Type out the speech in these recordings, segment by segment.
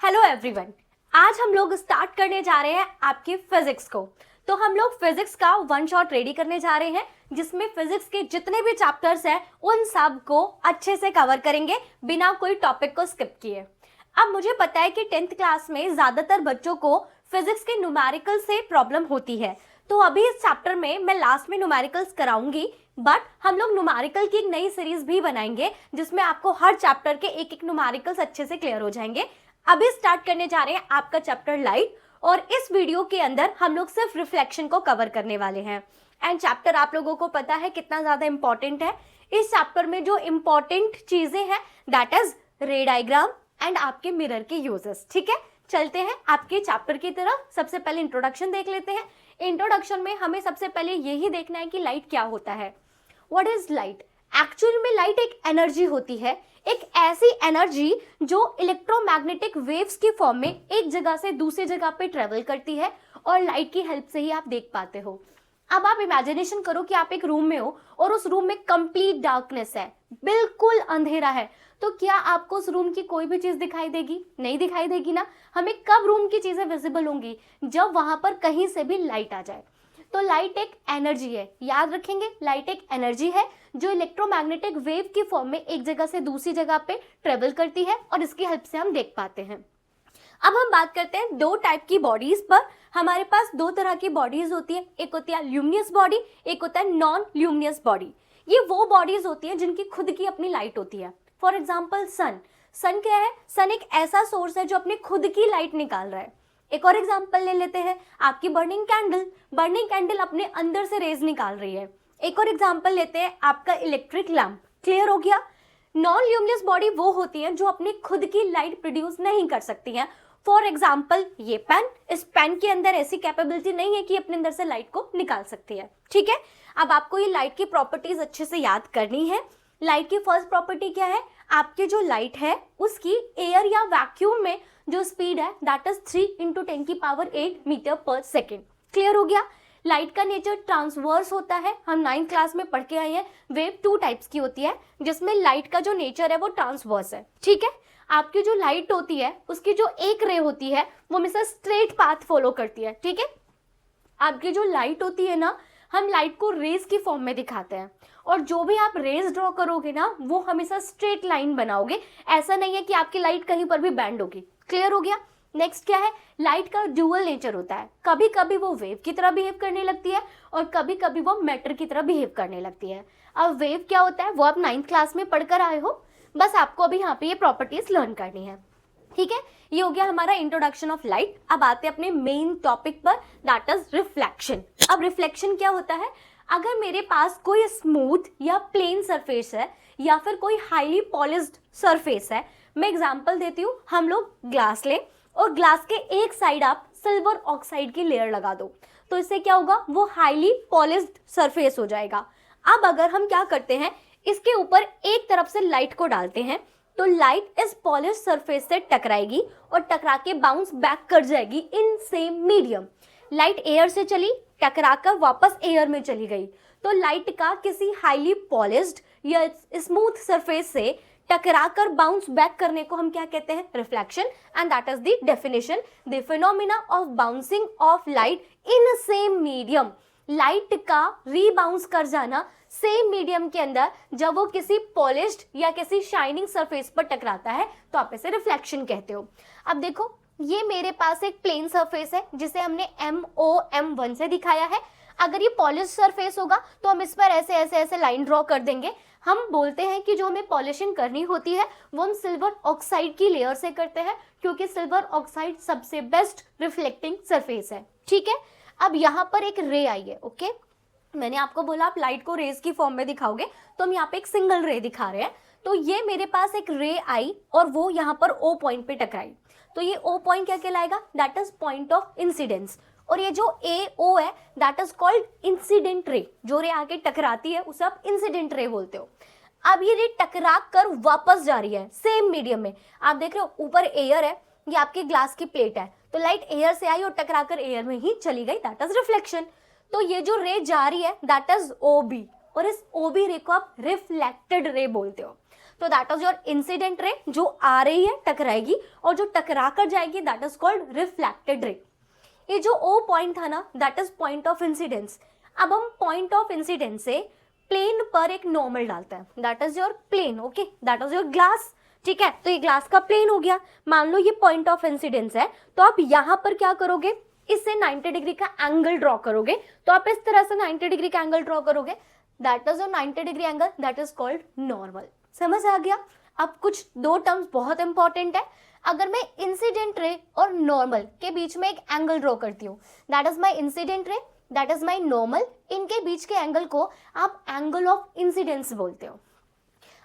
Hello everyone. आज हम लोग स्टार्ट करने जा रहे हैं आपकी फिजिक्स को। तो हम लोग फिजिक्स का वन शॉट रेडी करने जा रहे हैं जिसमें फिजिक्स के जितने भी चैप्टर्स हैं उन सब को अच्छे से कवर करेंगे बिना कोई टॉपिक को स्किप किए। अब मुझे पता है कि 10th क्लास में ज़्यादातर बच्चों को फिजिक्स के न्यूमेरिकल से प्रॉब्लम होती है, तो अभी इस चैप्टर में मैं लास्ट में न्यूमेरिकल्स कराऊंगी, बट हम लोग न्यूमेरिकल की एक नई सीरीज भी बनाएंगे जिसमें आपको हर चैप्टर के एक एक न्यूमेरिकल्स अच्छे से क्लियर हो जाएंगे। अभी स्टार्ट करने जा रहे हैं आपका चैप्टर लाइट, और इस वीडियो के अंदर हम लोग सिर्फ रिफ्लेक्शन को कवर करने वाले हैं। एंड चैप्टर आप लोगों को पता है कितना ज़्यादा इंपॉर्टेंट है। इस चैप्टर में जो इंपॉर्टेंट चीज़ें हैं दैट इज रे डायग्राम एंड आपके मिरर के यूजेस। ठीक है, चलते हैं आपके चैप्टर की तरफ। सबसे पहले इंट्रोडक्शन देख लेते हैं। इंट्रोडक्शन में हमें सबसे पहले यही देखना है कि लाइट क्या होता है। What is light? एक्चुअल में लाइट एक एनर्जी होती है, एक ऐसी एनर्जी जो इलेक्ट्रोमैग्नेटिक वेव्स की फॉर्म में एक जगह से दूसरी जगह पे ट्रेवल करती है, और लाइट की हेल्प से ही आप देख पाते हो। अब आप इमेजिनेशन करो कि आप एक रूम में हो और उस रूम में कंप्लीट डार्कनेस है, बिल्कुल अंधेरा है, तो क्या आपको उस रूम की कोई भी चीज दिखाई देगी? नहीं दिखाई देगी ना। हमें कब रूम की चीजें विजिबल होंगी? जब वहां पर कहीं से भी लाइट आ जाए। तो लाइट एक एनर्जी है, याद रखेंगे, लाइट एक एनर्जी है जो इलेक्ट्रोमैग्नेटिक वेव की फॉर्म में एक जगह से दूसरी जगह पे ट्रेवल करती है, और इसकी हेल्प से हम देख पाते हैं। अब हम बात करते हैं दो टाइप की बॉडीज पर। हमारे पास दो तरह की बॉडीज होती है, एक होती है ल्यूमिनस बॉडी, एक होता है नॉन ल्यूमिनस बॉडी। ये वो बॉडीज होती है जिनकी खुद की अपनी लाइट होती है। For example sun. सन क्या है? सन एक ऐसा सोर्स है जो अपनी खुद की लाइट निकाल रहा है। एक और एग्जाम्पल ले लेते हैं, आपकी बर्निंग कैंडल। बर्निंग कैंडल अपने अंदर से रेज निकाल रही है। एक और एग्जाम्पल लेते हैं, आपका इलेक्ट्रिक लैंप। क्लियर हो गया? नॉन ल्यूमिनस बॉडी वो होती है जो अपनी खुद की लाइट प्रोड्यूस नहीं कर सकती हैं। फॉर एग्जाम्पल ये पेन, इस पेन के अंदर ऐसी कैपेबिलिटी नहीं है कि अपने अंदर से लाइट को निकाल सकती है। ठीक है, अब आपको ये लाइट की प्रॉपर्टीज अच्छे से याद करनी है। लाइट की फर्स्ट प्रॉपर्टी क्या है? आपकी जो लाइट है उसकी एयर या वैक्यूम में जो स्पीड है दैट इज 3 × 10⁸ मीटर पर सेकेंड। क्लियर हो गया? लाइट का नेचर ट्रांसवर्स होता है, हम 9th क्लास में पढ़ के आए हैं। वेव 2 टाइप्स की होती है जिसमें लाइट का जो नेचर है वो ट्रांसवर्स है। ठीक है, आपकी जो लाइट होती है उसकी जो एक रे होती है वो हमेशा स्ट्रेट पाथ फॉलो करती है। ठीक है, आपकी जो लाइट होती है ना, हम लाइट को रेज की फॉर्म में दिखाते हैं, और जो भी आप रेज ड्रॉ करोगे ना वो हमेशा स्ट्रेट लाइन बनाओगे। ऐसा नहीं है कि आपकी लाइट कहीं पर भी बैंड होगी। क्लियर हो गया? नेक्स्ट क्या है? लाइट का ड्यूअल नेचर होता है, कभी कभी वो वेव की तरह बिहेव करने लगती है और कभी कभी वो मैटर की तरह बिहेव करने लगती है। अब वेव क्या होता है वो आप 9th क्लास में पढ़कर आए हो, बस आपको अभी यहाँ पे ये प्रॉपर्टीज लर्न करनी है। ठीक है, ये हो गया हमारा इंट्रोडक्शन ऑफ लाइट। अब आते हैं अपने मेन टॉपिक पर, दैट इज रिफ्लेक्शन। अब रिफ्लेक्शन क्या होता है? अगर मेरे पास कोई स्मूथ या प्लेन सरफेस है या फिर कोई हाईली पॉलिश्ड सरफेस है, मैं एग्जांपल देती हूँ। हम लोग ग्लास ले और ग्लास के एक साइड आप सिल्वर ऑक्साइड की लेयर लगा दो, तो इससे क्या होगा? वो हाईली पॉलिश्ड सरफेस हो जाएगा। अब अगर हम क्या करते हैं, इसके ऊपर एक तरफ से लाइट को डालते हैं, तो लाइट इस पॉलिश सरफेस से टकराएगी और टकरा के बाउंस बैक कर जाएगी in same medium. Light air से चली, टकराकर वापस एयर में चली गई, तो लाइट का किसी हाईली पॉलिश्ड या स्मूथ सरफेस से टकराकर बाउंस बैक करने को हम क्या कहते हैं? Reflection. And that is the definition, the phenomena of bouncing off light in same medium. Light का रीबाउंस कर जाना सेम मीडियम के अंदर जब वो किसी पॉलिश्ड या किसी शाइनिंग सरफेस पर टकराता है, तो आप इसे रिफ्लेक्शन कहते हो। अब देखो, ये मेरे पास एक प्लेन सरफेस है जिसे हमने MOM1 से दिखाया है। अगर ये पॉलिश सरफेस होगा तो हम इस पर ऐसे ऐसे ऐसे लाइन ड्रॉ कर देंगे। हम बोलते हैं कि जो हमें पॉलिशिंग करनी होती है वो हम सिल्वर ऑक्साइड की लेयर से करते हैं, क्योंकि सिल्वर ऑक्साइड सबसे बेस्ट रिफ्लेक्टिंग सरफेस है। ठीक है, अब यहाँ पर एक रे आई है। ओके, मैंने आपको बोला आप लाइट को रेज की फॉर्म में दिखाओगे, तो हम यहाँ पे एक सिंगल रे दिखा रहे हैं। तो ये मेरे पास एक रे आई और वो यहाँ पर O पॉइंट पे टकराई, तो ये O पॉइंट क्या कहलाएगा? That is point of incidence. और ये जो AO है that is called incident ray. जो रे आके टकराती है उसे आप इंसिडेंट रे बोलते हो। अब ये रे टकरा कर वापस जा रही है सेम मीडियम में। आप देख रहे हो ऊपर एयर है, ये आपकी ग्लास की प्लेट है, तो लाइट एयर से आई और टकरा कर एयर में ही चली गई, दैट इज रिफ्लेक्शन। तो ये जो रे जा रही है दैट इज OB, और इस OB रे को आप रिफ्लेक्टेड रे बोलते हो। तो that is your incident ray, जो आ रही है टकराएगी, और जो टकरा कर जाएगी that is called reflected ray. ये जो ओ पॉइंट था ना that is point of incidence. अब हम पॉइंट ऑफ इंसिडेंस से प्लेन पर एक नॉर्मल डालते हैं, that is your plane, okay, that is your glass, ठीक है। तो ये ग्लास का प्लेन हो गया। मान लो ये पॉइंट ऑफ इंसिडेंस है, तो आप यहाँ पर क्या करोगे, इससे 90 डिग्री का एंगल ड्रॉ करोगे। तो आप इस तरह से 90 डिग्री का एंगल ड्रॉ करोगे, that is your 90 degree angle, that is called normal. समझ आ गया। अब कुछ दो टर्म्स बहुत इंपॉर्टेंट है। अगर मैं इंसिडेंट रे और नॉर्मल के बीच में एक एंगल ड्रॉ करती हूँ, that is my incident ray, that is my normal, इनके बीच के एंगल को आप एंगल ऑफ इंसिडेंस बोलते हो।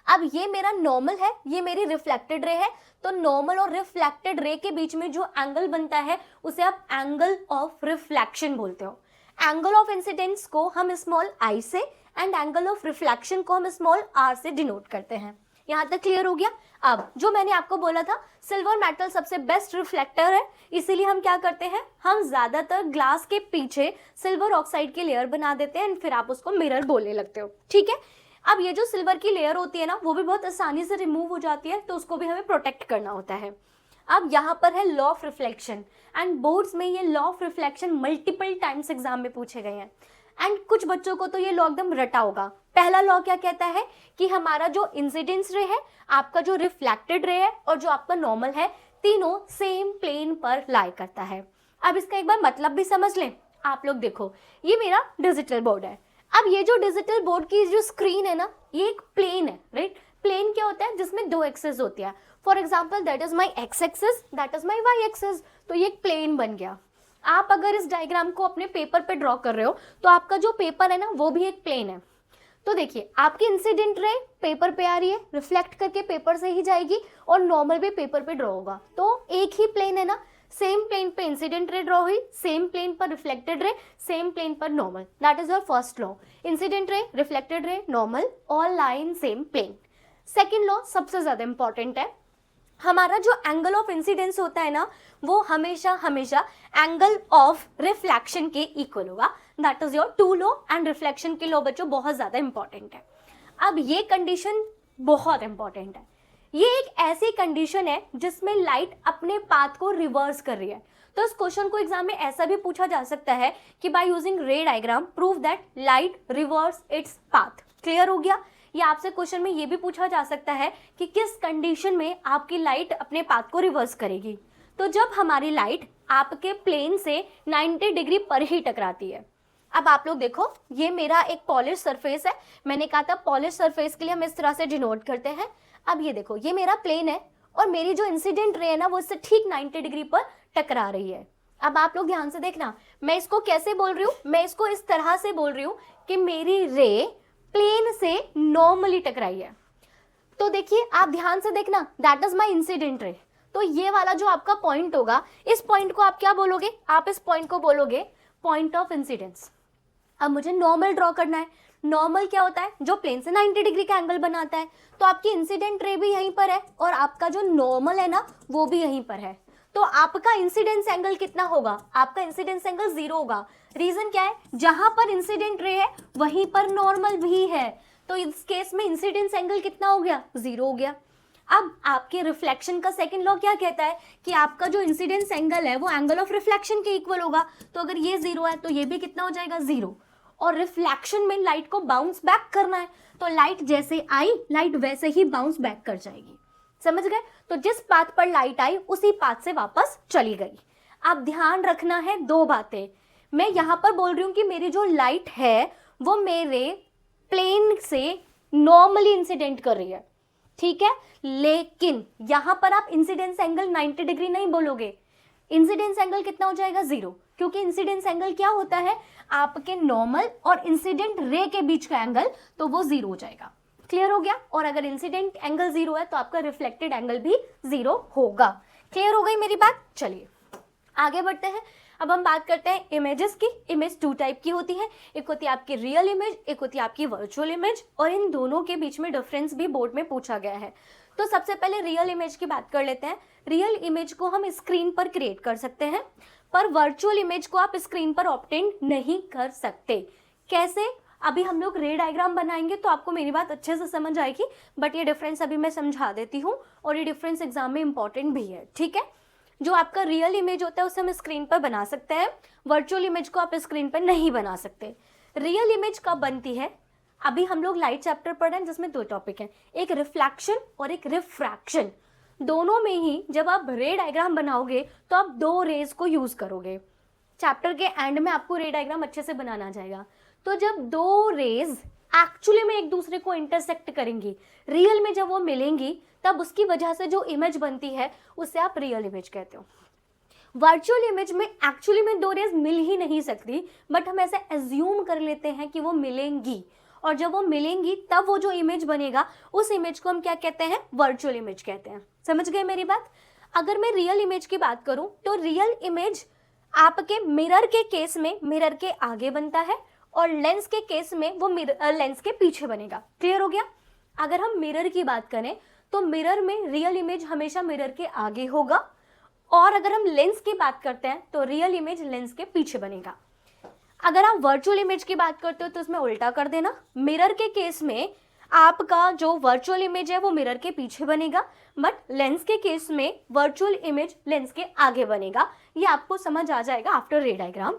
अब ये मेरा नॉर्मल है, ये मेरी रिफ्लेक्टेड रे है, तो नॉर्मल और रिफ्लेक्टेड रे के बीच में जो एंगल बनता है उसे आप एंगल ऑफ रिफ्लेक्शन बोलते हो। एंगल ऑफ इंसिडेंस को हम स्मॉल आई से एंड एंगल ऑफ रिफ्लेक्शन को हम स्मॉल आर से डिनोट करते हैं। यहाँ तक क्लियर हो गया। अब जो मैंने आपको बोला था सिल्वर मेटल सबसे बेस्ट रिफ्लेक्टर है, इसीलिए हम क्या करते हैं, हम ज्यादातर ग्लास के पीछे सिल्वर ऑक्साइड की लेयर बना देते हैं, फिर आप उसको मिरर बोलने लगते हो, ठीक है। अब ये जो सिल्वर की लेयर होती है ना वो भी बहुत आसानी से रिमूव हो जाती है, तो उसको भी हमें प्रोटेक्ट करना होता है। अब यहाँ पर है law of reflection, and boards में ये law of reflection multiple times exam में पूछे गए हैं, एंड कुछ बच्चों को तो ये लॉ एकदम रटा होगा। पहला लॉ क्या कहता है कि हमारा जो इंसिडेंस रे है, आपका जो रिफ्लेक्टेड रे है और जो आपका नॉर्मल है, तीनों सेम प्लेन पर लाई करता है। अब इसका एक बार मतलब भी समझ लें। आप लोग देखो, ये मेरा डिजिटल बोर्ड है। अब ये जो डिजिटल बोर्ड की जो स्क्रीन है ना, ये एक प्लेन है, राइट। प्लेन क्या होता है, जिसमें दो एक्सेस होती है। For example that is my x axis, that is my y axis, तो ये एक प्लेन बन गया। आप अगर इस डायग्राम को अपने पेपर पे ड्रॉ कर रहे हो तो आपका जो पेपर है ना वो भी एक प्लेन है। तो देखिए, आपकी इंसिडेंट रे पेपर पे आ रही है, रिफ्लेक्ट करके पेपर से ही जाएगी, और नॉर्मल भी पेपर पे ड्रॉ होगा, तो एक ही प्लेन है ना। सेम प्लेन पे इंसिडेंट रे ड्रॉ हुई, सेम प्लेन पर रिफ्लेक्टेड रे, सेम प्लेन पर normal, that is your first law. Incident ray, reflected ray, normal, all lie in same plane. Second law सबसे ज्यादा इंपॉर्टेंट है। हमारा जो एंगल ऑफ इंसिडेंस होता है ना वो हमेशा हमेशा एंगल ऑफ रिफ्लेक्शन के इक्वल होगा, that is your two law. And reflection के लॉ बच्चों बहुत ज्यादा इंपॉर्टेंट है। अब ये कंडीशन बहुत इंपॉर्टेंट है। ये एक ऐसी कंडीशन है जिसमें लाइट अपने पाथ को रिवर्स कर रही है। तो इस क्वेश्चन को एग्जाम में ऐसा भी पूछा जा सकता है कि बाय यूजिंग रे diagram prove that light reverse its path. Clear हो गया। या आपसे क्वेश्चन में ये भी पूछा जा सकता है कि किस कंडीशन में आपकी लाइट अपने पाथ को रिवर्स करेगी। तो जब हमारी लाइट आपके प्लेन से 90 डिग्री पर ही टकराती है। अब आप लोग देखो, ये मेरा एक पॉलिश सरफेस है। मैंने कहा था पॉलिश सरफेस के लिए हम इस तरह से डिनोट करते हैं। अब ये देखो, ये मेरा प्लेन है और मेरी जो इंसिडेंट रे है ना वो इससे ठीक 90 डिग्री पर टकरा रही है। अब आप लोग ध्यान से देखना, मैं इसको कैसे बोल रही हूँ, मैं इसको इस तरह से बोल रही हूँ कि मेरी रे प्लेन से नॉर्मली टकराई है। तो देखिए, आप ध्यान से देखना, that is my incident ray. तो ये वाला जो आपका पॉइंट होगा, इस पॉइंट को आप क्या बोलोगे, आप इस पॉइंट को बोलोगे पॉइंट ऑफ इंसिडेंस। अब मुझे नॉर्मल ड्रॉ करना है। नॉर्मल क्या होता है, जो प्लेन से 90 डिग्री का एंगल बनाता है। तो आपकी इंसिडेंट रे भी यहीं पर है और आपका जो नॉर्मल है ना वो भी यहीं पर है। तो आपका इंसिडेंस एंगल कितना होगा, आपका इंसिडेंस एंगल 0 होगा। रीजन क्या है, जहां पर इंसिडेंट रे है वहीं पर नॉर्मल भी है, तो इस केस में इंसिडेंस एंगल कितना हो गया, 0 हो गया। अब आपके रिफ्लेक्शन का सेकंड लॉ क्या कहता है कि आपका जो इंसिडेंस एंगल है वो एंगल ऑफ रिफ्लेक्शन के इक्वल होगा। तो अगर ये 0 है तो ये भी कितना हो जाएगा, 0। और रिफ्लेक्शन में लाइट को बाउंस बैक करना है, तो लाइट जैसे आई लाइट वैसे ही बाउंस बैक कर जाएगी। समझ गए। तो जिस पाथ पर लाइट आई उसी पाथ से वापस चली गई। अब ध्यान रखना है दो बातें। मैं यहां पर बोल रही हूं कि मेरी जो लाइट है वो मेरे प्लेन से नॉर्मली इंसिडेंट कर रही है, ठीक है। लेकिन यहां पर आप इंसिडेंस एंगल 90 डिग्री नहीं बोलोगे, इंसिडेंस एंगल कितना हो जाएगा, 0। क्योंकि इंसिडेंस एंगल क्या होता है, आपके नॉर्मल और इंसिडेंट रे के बीच का एंगल, तो वो 0 हो जाएगा। क्लियर हो गया। और अगर इंसिडेंट एंगल 0 है तो आपका रिफ्लेक्टेड एंगल भी 0 होगा। क्लियर हो गई मेरी बात। चलिए आगे बढ़ते हैं। अब हम बात करते हैं इमेजेस की। इमेज 2 टाइप की होती है, एक होती है आपकी रियल इमेज, एक होती है आपकी वर्चुअल इमेज, और इन दोनों के बीच में डिफरेंस भी बोर्ड में पूछा गया है। तो सबसे पहले रियल इमेज की बात कर लेते हैं। रियल इमेज को हम स्क्रीन पर क्रिएट कर सकते हैं, पर वर्चुअल इमेज को आप स्क्रीन पर ऑब्टेन नहीं कर सकते। कैसे, अभी हम लोग रे डायग्राम बनाएंगे तो आपको मेरी बात अच्छे से समझ आएगी, बट ये डिफरेंस अभी मैं समझा देती हूँ और ये डिफरेंस एग्जाम में इंपॉर्टेंट भी है, ठीक है। जो आपका रियल इमेज होता है उसे हम स्क्रीन पर बना सकते हैं, वर्चुअल इमेज को आप स्क्रीन पर नहीं बना सकते। रियल इमेज कब बनती है, अभी हम लोग लाइट चैप्टर पढ़ रहे हैं जिसमें 2 टॉपिक हैं, एक रिफ्लेक्शन और एक रिफ्रैक्शन। दोनों में ही जब आप रे डायग्राम बनाओगे तो आप 2 रेज को यूज करोगे। चैप्टर के एंड में आपको रे डायग्राम अच्छे से बनाना जाएगा। तो जब 2 रेज एक्चुअली में एक दूसरे को इंटरसेक्ट करेंगी, रियल में जब वो मिलेंगी, तब उसकी वजह से जो इमेज बनती है उसे आप रियल इमेज कहते हो। वर्चुअल इमेज में एक्चुअली में 2 रेज मिल ही नहीं सकती, बट हम ऐसे एज्यूम कर लेते हैं कि वो मिलेंगी, और जब वो मिलेंगी तब वो जो इमेज बनेगा उस इमेज को हम क्या कहते हैं, वर्चुअल इमेज कहते हैं। समझ गए मेरी बात। अगर मैं रियल इमेज की बात करूं तो रियल इमेज आपके मिरर के केस में मिरर के आगे बनता है, और लेंस के केस में वो लेंस के पीछे बनेगा। क्लियर हो गया। अगर हम मिरर की बात करें तो मिरर में रियल इमेज हमेशा मिरर के आगे होगा, और अगर हम लेंस की बात करते हैं तो रियल इमेज लेंस के पीछे बनेगा। अगर आप वर्चुअल इमेज की बात करते हो तो इसमें उल्टा कर देना, मिरर के केस में आपका जो वर्चुअल इमेज है वो मिरर के पीछे बनेगा, बट लेंस के केस में वर्चुअल इमेज लेंस के आगे बनेगा। ये आपको समझ आ जाएगा आफ्टर रे डायग्राम।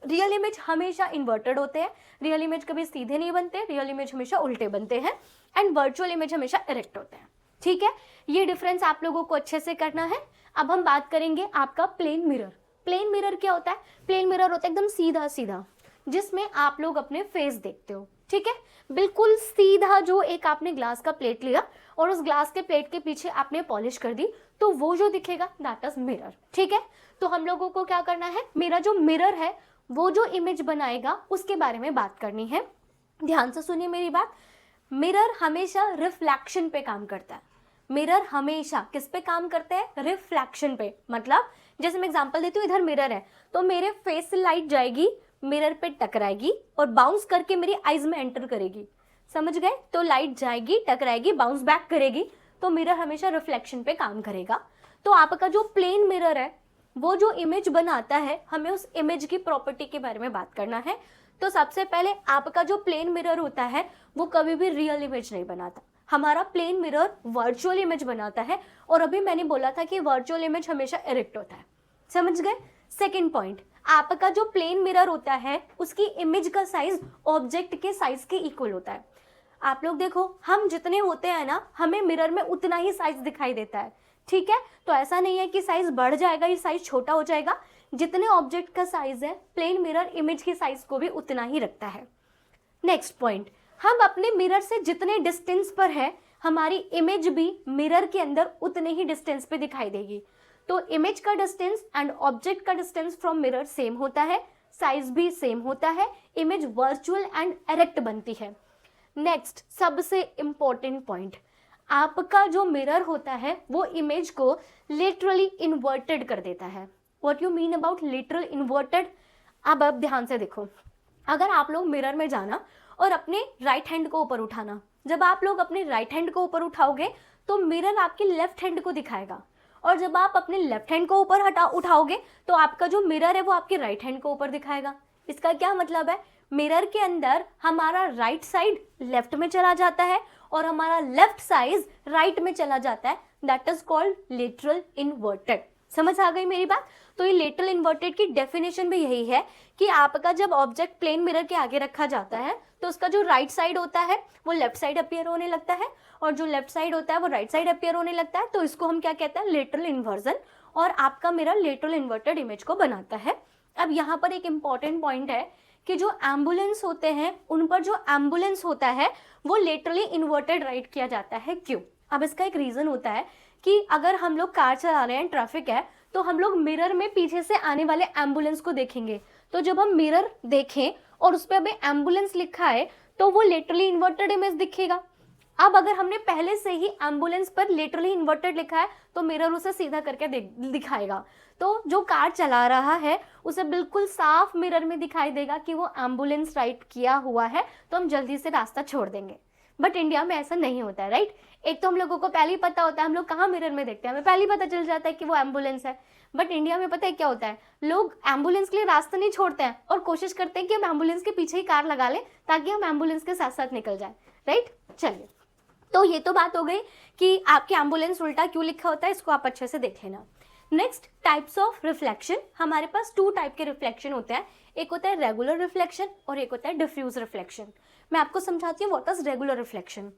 रियल इमेज हमेशा इन्वर्टेड होते हैं, रियल इमेज कभी सीधे नहीं बनते, रियल इमेज हमेशा उल्टे बनते हैं, एंड वर्चुअल इमेज हमेशा इरेक्ट होते हैं। ठीक है, ये डिफरेंस आप लोगों को अच्छे से करना है। अब हम बात करेंगे आपका प्लेन मिरर। प्लेन मिरर क्या होता है? प्लेन मिरर होता है एकदम सीधा सीधा, जिसमें आप लोग अपने फेस देखते हो। ठीक है, बिल्कुल सीधा, जो एक आपने ग्लास का प्लेट लिया और उस ग्लास के प्लेट के पीछे आपने पॉलिश कर दी, तो वो जो दिखेगा दैट इज मिरर। ठीक है, तो हम लोगों को क्या करना है, मेरा जो मिरर है वो जो इमेज बनाएगा उसके बारे में बात करनी है। ध्यान से सुनिए मेरी बात। मिरर हमेशा रिफ्लेक्शन पे काम करता है। मिरर हमेशा किस पे काम करते हैं? रिफ्लेक्शन पे। मतलब जैसे मैं एग्जांपल देती हूँ, इधर मिरर है तो मेरे फेस से लाइट जाएगी, मिरर पे टकराएगी और बाउंस करके मेरी आईज में एंटर करेगी। समझ गए? तो लाइट जाएगी, टकराएगी, बाउंस बैक करेगी, तो मिरर हमेशा रिफ्लेक्शन पे काम करेगा। तो आपका जो प्लेन मिरर है वो जो इमेज बनाता है, हमें उस इमेज की प्रॉपर्टी के बारे में बात करना है। तो सबसे पहले आपका जो प्लेन मिरर होता है वो कभी भी रियल इमेज नहीं बनाता। हमारा प्लेन मिरर वर्चुअल इमेज बनाता है, और अभी मैंने बोला था कि वर्चुअल इमेज हमेशा इरेक्ट होता है। समझ गए? सेकेंड पॉइंट, आपका जो प्लेन मिरर होता है उसकी इमेज का साइज ऑब्जेक्ट के साइज के इक्वल होता है। आप लोग देखो, हम जितने होते हैं ना, हमें मिरर में उतना ही साइज दिखाई देता है। ठीक है, तो ऐसा नहीं है कि साइज बढ़ जाएगा या साइज छोटा हो जाएगा। जितने ऑब्जेक्ट का साइज है, प्लेन मिरर इमेज के साइज को भी उतना ही रखता है। नेक्स्ट पॉइंट, हम अपने मिरर से जितने डिस्टेंस पर है, हमारी इमेज भी मिरर के अंदर उतने ही डिस्टेंस पे दिखाई देगी। तो इमेज का डिस्टेंस एंड ऑब्जेक्ट का डिस्टेंस फ्रॉम मिरर सेम होता है, साइज भी सेम होता है, इमेज वर्चुअल एंड इरेक्ट बनती है। नेक्स्ट सबसे इंपॉर्टेंट पॉइंट, आपका जो मिरर होता है वो इमेज को लिटरली इन्वर्टेड कर देता है। What you mean about literal inverted? अब ध्यान से देखो, अगर आप लोग मिरर में जाना और अपने राइट हैंड को ऊपर उठाना, जब आप लोग अपने राइट हैंड को ऊपर उठाओगे तो मिरर आपके लेफ्ट हैंड को दिखाएगा, और जब आप अपने लेफ्ट हैंड को ऊपर उठाओगे तो आपका जो मिरर है वो आपके राइट हैंड को ऊपर दिखाएगा। इसका क्या मतलब है? मिरर के अंदर हमारा राइट साइड लेफ्ट में चला जाता है और हमारा लेफ्ट साइड राइट में चला जाता है। That is called literal inverted. समझ आ गई मेरी बात? तो ये लेटरल इन्वर्टेड की डेफिनेशन भी यही है कि आपका जब ऑब्जेक्ट प्लेन मिरर के आगे रखा जाता है तो उसका जो राइट साइड होता है वो लेफ्ट साइड अपीयर होने लगता है, और जो लेफ्ट साइड होता है वो राइट साइड अपीयर होने लगता है। तो इसको हम क्या कहते हैं? Lateral inversion. और आपका मिरर लेटरल इन्वर्टेड इमेज को बनाता है। अब यहाँ पर एक इंपॉर्टेंट पॉइंट है कि जो एम्बुलेंस होते हैं उन पर जो एम्बुलेंस होता है वो लेटरली इन्वर्टेड राइट किया जाता है। क्यों? अब इसका एक रीजन होता है कि अगर हम लोग कार चला रहे हैं, ट्रैफिक है, तो हम लोग मिरर में पीछे से आने वाले एम्बुलेंस को देखेंगे। तो जब हम मिरर देखें और उस पर अभी एम्बुलेंस लिखा है तो वो लेटरली इन्वर्टेड इमेज दिखेगा। अब अगर हमने पहले से ही एम्बुलेंस पर लेटरली इन्वर्टेड लिखा है तो मिरर उसे सीधा करके दिखाएगा। तो जो कार चला रहा है उसे बिल्कुल साफ मिरर में दिखाई देगा कि वो एम्बुलेंस राइट किया हुआ है, तो हम जल्दी से रास्ता छोड़ देंगे। बट इंडिया में ऐसा नहीं होता है, राइट। एक तो हम लोगों को पहले ही पता होता है, हम लोग कहाँ मिरर में देखते हैं, हमें पहले ही पता चल जाता है कि वो एम्बुलेंस है। बट इंडिया में पता है क्या होता है, लोग एम्बुलेंस के लिए रास्ता नहीं छोड़ते हैं और कोशिश करते हैं कि हम एम्बुलेंस के पीछे ही कार लगा लें ताकि हम एम्बुलेंस के साथ साथ निकल जाए, राइट। चलिए, तो ये तो बात हो गई कि आपके एम्बुलेंस उल्टा क्यों लिखा होता है, इसको आप अच्छे से देख लेना। Next, types of reflection. हमारे पास 2 टाइप के रिफ्लेक्शन होते हैं, एक होता है रेगुलर रिफ्लेक्शन और एक होता है डिफ्यूज रिफ्लेक्शन। मैं आपको समझाती हूँ व्हाट इज रेगुलर रिफ्लेक्शन।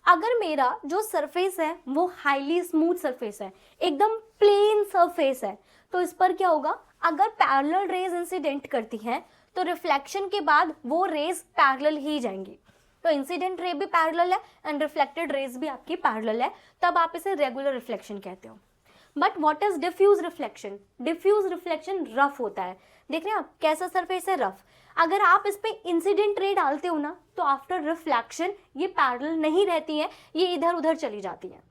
अगर मेरा जो सरफेस है वो हाईली स्मूथ सरफेस है, एकदम प्लेन सरफेस है, तो इस पर क्या होगा, अगर पैरेलल रेज इंसिडेंट करती हैं तो रिफ्लेक्शन के बाद वो रेज पैरेलल ही जाएंगी। तो इंसिडेंट रे भी पैरेलल है एंड रिफ्लेक्टेड रेज भी आपकी पैरेलल है, तब आप इसे रेगुलर रिफ्लेक्शन कहते हो। But what is diffuse reflection? Diffuse reflection rough होता है। देख रहे हैं आप कैसा सरफेस है, रफ। अगर आप इस पे इंसिडेंट रे डालते हो ना तो आफ्टर रिफ्लेक्शन ये पैरेलल नहीं रहती है, ये इधर उधर चली जाती है।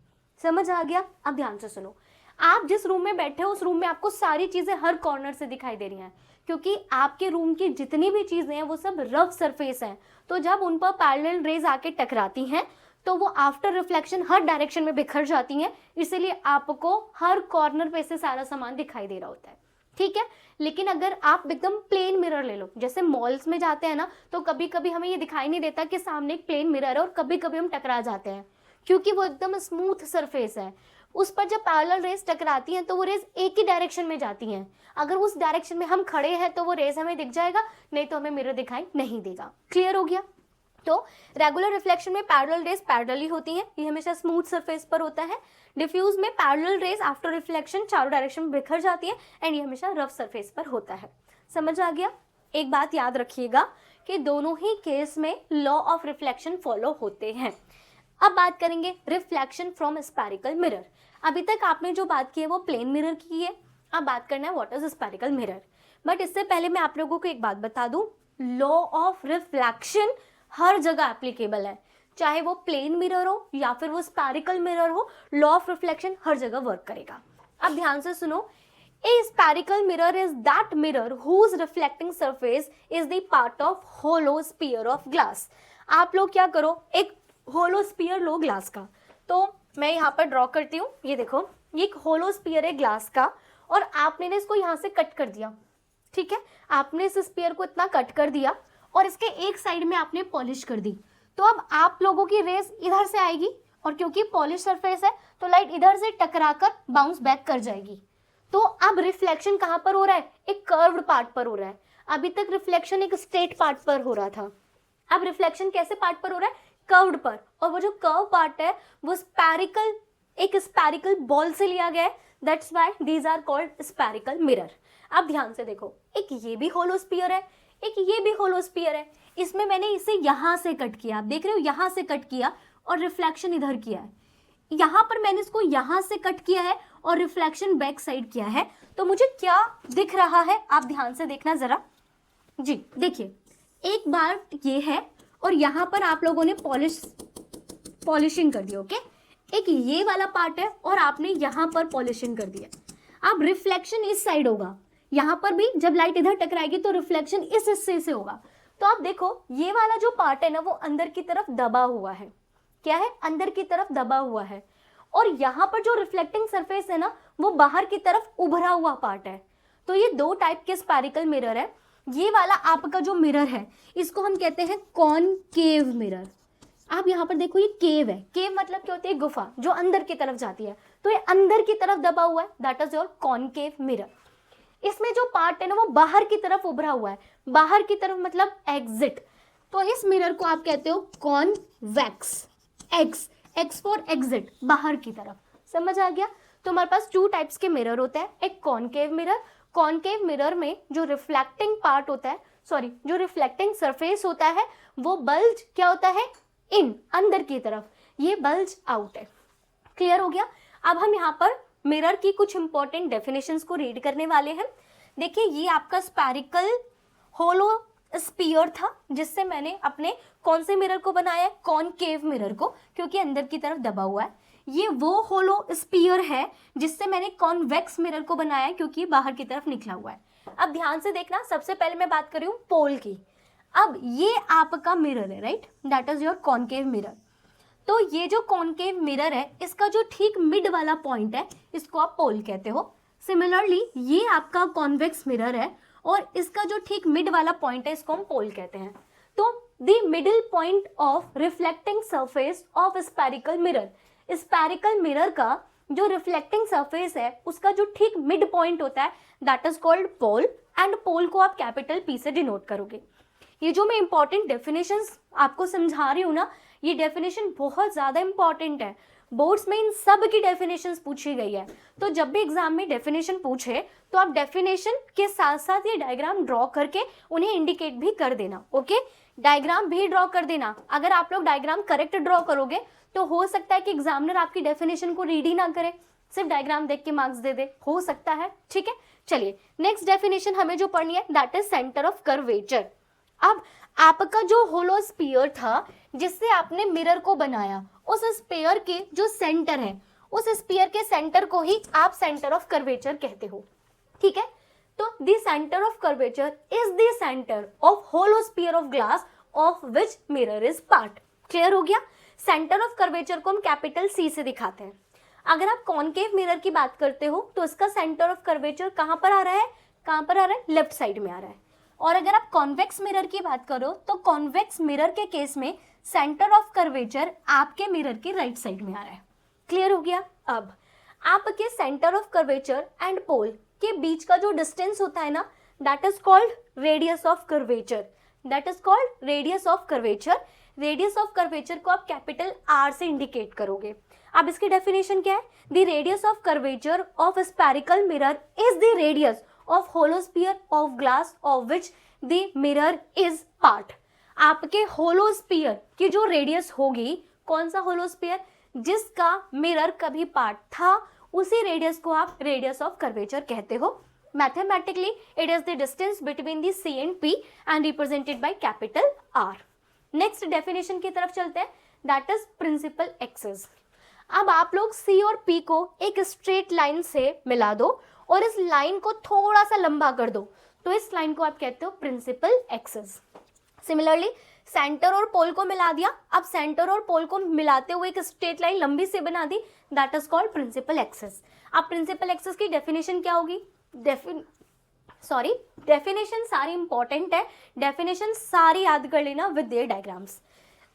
समझ आ गया? अब ध्यान से सुनो, आप जिस रूम में बैठे हो उस रूम में आपको सारी चीजें हर कॉर्नर से दिखाई दे रही हैं, क्योंकि आपके रूम की जितनी भी चीजें हैं वो सब रफ सरफेस हैं। तो जब उन पर पैरेलल रेज आके टकराती हैं तो वो आफ्टर रिफ्लेक्शन हर डायरेक्शन में बिखर जाती हैं, इसीलिए आपको हर कॉर्नर पे से सारा सामान दिखाई दे रहा होता है, ठीक है। लेकिन अगर आप एकदम प्लेन मिरर ले लो, जैसे मॉल्स में जाते हैं ना, तो कभी कभी हमें ये दिखाई नहीं देता कि सामने एक प्लेन मिरर है और कभी कभी हम टकरा जाते हैं, क्योंकि वो एकदम स्मूथ सरफेस है। उस पर जब पैरेलल रेज टकराती हैं तो वो रेज एक ही डायरेक्शन में जाती हैं। अगर उस डायरेक्शन में हम खड़े हैं तो वो रेज हमें दिख जाएगा, नहीं तो हमें मिरर दिखाई नहीं देगा। क्लियर हो गया? तो रेगुलर रिफ्लेक्शन में पैरेलल रेज पैरेलल ही होती हैं, ये हमेशा स्मूथ सरफेस पर होता है। डिफ्यूज में पैरेलल रेज आफ्टर रिफ्लेक्शन चारों डायरेक्शन में बिखर जाती है एंड ये हमेशा रफ सरफेस पर होता है। समझ आ गया? एक बात याद रखिएगा कि दोनों ही केस में लॉ ऑफ रिफ्लेक्शन फॉलो होते हैं। अब बात करेंगे रिफ्लेक्शन फ्रॉम स्फेरिकल मिरर। अभी तक आपने जो बात की है वो प्लेन मिरर की है, अब बात करना है what is spherical mirror. But इससे पहले मैं आप लोगों को एक बात बता दूं, लॉ ऑफ रिफ्लेक्शन हर जगह एप्लीकेबल है, चाहे वो प्लेन मिरर हो या फिर वो स्फेरिकल मिरर हो, लॉ ऑफ रिफ्लेक्शन हर जगह वर्क करेगा। अब ध्यान से सुनो, a spherical mirror is that mirror whose reflecting surface is the part of hollow sphere of glass. आप लोग क्या करो, एक होलो स्फीयर लो ग्लास का, तो मैं यहाँ पर ड्रॉ करती हूँ, ये देखो ये एक होलो स्फीयर है ग्लास का और आपने इसको यहाँ से कट कर दिया, ठीक है। आपने इस स्फीयर को इतना कट कर दिया और इसके एक साइड में आपने पॉलिश कर दी, तो अब आप लोगों की रेस इधर से आएगी और क्योंकि पॉलिश सरफेस है तो लाइट इधर से टकराकर बाउंस बैक कर जाएगी। तो अब रिफ्लेक्शन कहाँ पर हो रहा है, एक कर्व्ड पार्ट पर हो रहा है। अभी तक रिफ्लेक्शन एक स्ट्रेट पार्ट पर हो रहा था, अब रिफ्लेक्शन कैसे पार्ट पर हो रहा है, कर्व्ड पर। और वो जो कर्व पार्ट है वो स्फेरिकल, एक स्फेरिकल बॉल से लिया गया है, that's why these are called spherical mirror. अब ध्यान से देखो, एक ये भी होलो स्फीयर है, एक ये भी होलो स्फीयर है, इसमें मैंने इसे यहाँ से कट किया, आप देख रहे हो यहाँ से कट किया और रिफ्लेक्शन इधर किया है। यहाँ पर मैंने इसको यहाँ से कट किया है और रिफ्लेक्शन बैक साइड किया है, तो मुझे क्या दिख रहा है आप ध्यान से देखना जरा जी। देखिए एक बार ये है और यहाँ पर आप लोगों ने पॉलिशिंग कर दी, ओके। एक ये वाला पार्ट है और आपने यहाँ पर पॉलिशिंग कर दिया। अब रिफ्लेक्शन इस साइड होगा, यहाँ पर भी जब लाइट इधर टकराएगी तो रिफ्लेक्शन इस हिस्से से होगा। तो आप देखो ये वाला जो पार्ट है ना वो अंदर की तरफ दबा हुआ है, क्या है, अंदर की तरफ दबा हुआ है। और यहाँ पर जो रिफ्लेक्टिंग सरफेस है ना वो बाहर की तरफ उभरा हुआ पार्ट है। तो ये 2 टाइप के स्फेरिकल मिरर है। ये वाला आपका जो मिरर है इसको हम कहते हैं कॉनकेव मिरर। आप यहाँ पर देखो ये केव है, केव मतलब क्या होती है, गुफा जो अंदर की तरफ जाती है, तो ये अंदर की तरफ दबा हुआ है, that is your concave mirror. इसमें जो पार्ट है ना वो बाहर की तरफ उभरा हुआ है, बाहर की तरफ मतलब एग्जिट। तो इस मिरर को आप कहते हो convex, x, x for exit, बाहर की तरफ। समझ आ गया? तो हमारे पास 2 टाइप्स के मिरर होते हैं, एक कॉनकेव मिरर, कॉनकेव मिरर में जो रिफ्लेक्टिंग पार्ट होता है, सॉरी जो रिफ्लेक्टिंग सरफेस होता है वो बल्ज क्या होता है, इन, अंदर की तरफ, ये बल्ज आउट है। क्लियर हो गया? अब हम यहाँ पर मिरर की कुछ इंपॉर्टेंट डेफिनेशंस को रीड करने वाले हैं। देखिए ये आपका स्फेरिकल होलो स्फीयर था जिससे मैंने अपने कौन से मिरर को बनाया है, कॉनकेव मिरर को, क्योंकि अंदर की तरफ दबा हुआ है। ये वो होलो स्फीयर है जिससे मैंने कॉन्वेक्स मिरर को बनाया है क्योंकि बाहर की तरफ निकला हुआ है। अब ध्यान से देखना, सबसे पहले मैं बात कर रही हूँ पोल की। अब ये आपका मिरर है, right, that is your concave mirror. तो ये जो कॉनकेव मिरर है इसका जो ठीक मिड वाला पॉइंट है इसको आप पोल कहते हो। सिमिलरली ये आपका कॉन्वेक्स मिरर है और इसका जो ठीक मिड वाला पॉइंट है इसको हम पोल कहते हैं। तो the middle point of reflecting surface of spherical mirror, spherical mirror का जो रिफ्लेक्टिंग सरफेस है उसका जो ठीक मिड पॉइंट होता है that is called pole, and pole को आप कैपिटल P से डिनोट करोगे। ये जो मैं इंपॉर्टेंट डेफिनेशंस आपको समझा रही हूँ ना, ये डेफिनेशन बहुत ज़्यादा इंपॉर्टेंट है। बोर्ड्स में इन सब की डेफिनेशंस पूछी गई है, तो जब भी एग्जाम में डेफिनेशन पूछे तो आप डेफिनेशन के साथ साथ ये डायग्राम ड्रॉ करके उन्हें इंडिकेट भी कर देना। ओके, डायग्राम भी ड्रॉ कर देना। अगर आप लोग डायग्राम करेक्ट ड्रॉ करोगे तो हो सकता है कि एग्जामिनर आपकी डेफिनेशन को रीड ही ना करे, सिर्फ डायग्राम देख के मार्क्स दे दे, हो सकता है। ठीक है, चलिए नेक्स्ट डेफिनेशन हमें जो पढ़नी है that is centre of curvature. अब आपका जो होलो स्फीयर था जिससे आपने मिरर को बनाया, उस स्फीयर के जो सेंटर है, उस स्फीयर के सेंटर को ही आप सेंटर ऑफ कर्वेचर कहते हो। ठीक है, तो the centre of curvature is the centre of hollow sphere of glass of which mirror is part. Clear हो गया? सेंटर ऑफ कर्वेचर को हम कैपिटल C से दिखाते हैं। अगर आप कॉनकेव मिरर की बात करते हो तो इसका सेंटर ऑफ कर्वेचर कहां पर आ रहा है, कहां पर आ रहा है, लेफ्ट साइड में आ रहा है। और अगर आप कॉन्वेक्स मिरर की बात करो तो कॉन्वेक्स मिरर के केस में सेंटर ऑफ कर्वेचर आपके मिरर के राइट साइड में आ रहा है। क्लियर हो गया? अब आपके सेंटर ऑफ कर्वेचर एंड पोल के बीच का जो डिस्टेंस होता है ना, that is called radius of curvature, that is called radius of curvature. Radius of curvature को आप कैपिटल R से इंडिकेट करोगे। अब इसकी डेफिनेशन क्या है? The radius of curvature of spherical mirror is the radius of hollow sphere of glass of which the mirror is part. आपके hollow sphere की जो रेडियस होगी, कौन सा होलो स्फीयर? जिसका मिरर कभी पार्ट था, उसी रेडियस को आप रेडियस ऑफ कर्वेचर कहते हो। Mathematically it is the distance between the C and P and represented by capital R। Next definition की तरफ चलते हैं, दैट इज प्रिंसिपल एक्सिस। अब आप लोग C और P को एक स्ट्रेट लाइन से मिला दो और इस लाइन को थोड़ा सा लंबा कर दो, तो इस लाइन को आप कहते हो प्रिंसिपल एक्सिस। सिमिलरली सेंटर और पोल को मिला दिया, अब सेंटर और पोल को मिलाते हुए एक स्ट्रेट लाइन लंबी से बना दी, that is called principal axis. अब प्रिंसिपल एक्सिस की डेफिनेशन क्या होगी? डेफिनेशन सारी इंपॉर्टेंट है, डेफिनेशन सारी याद कर लेना with their diagrams.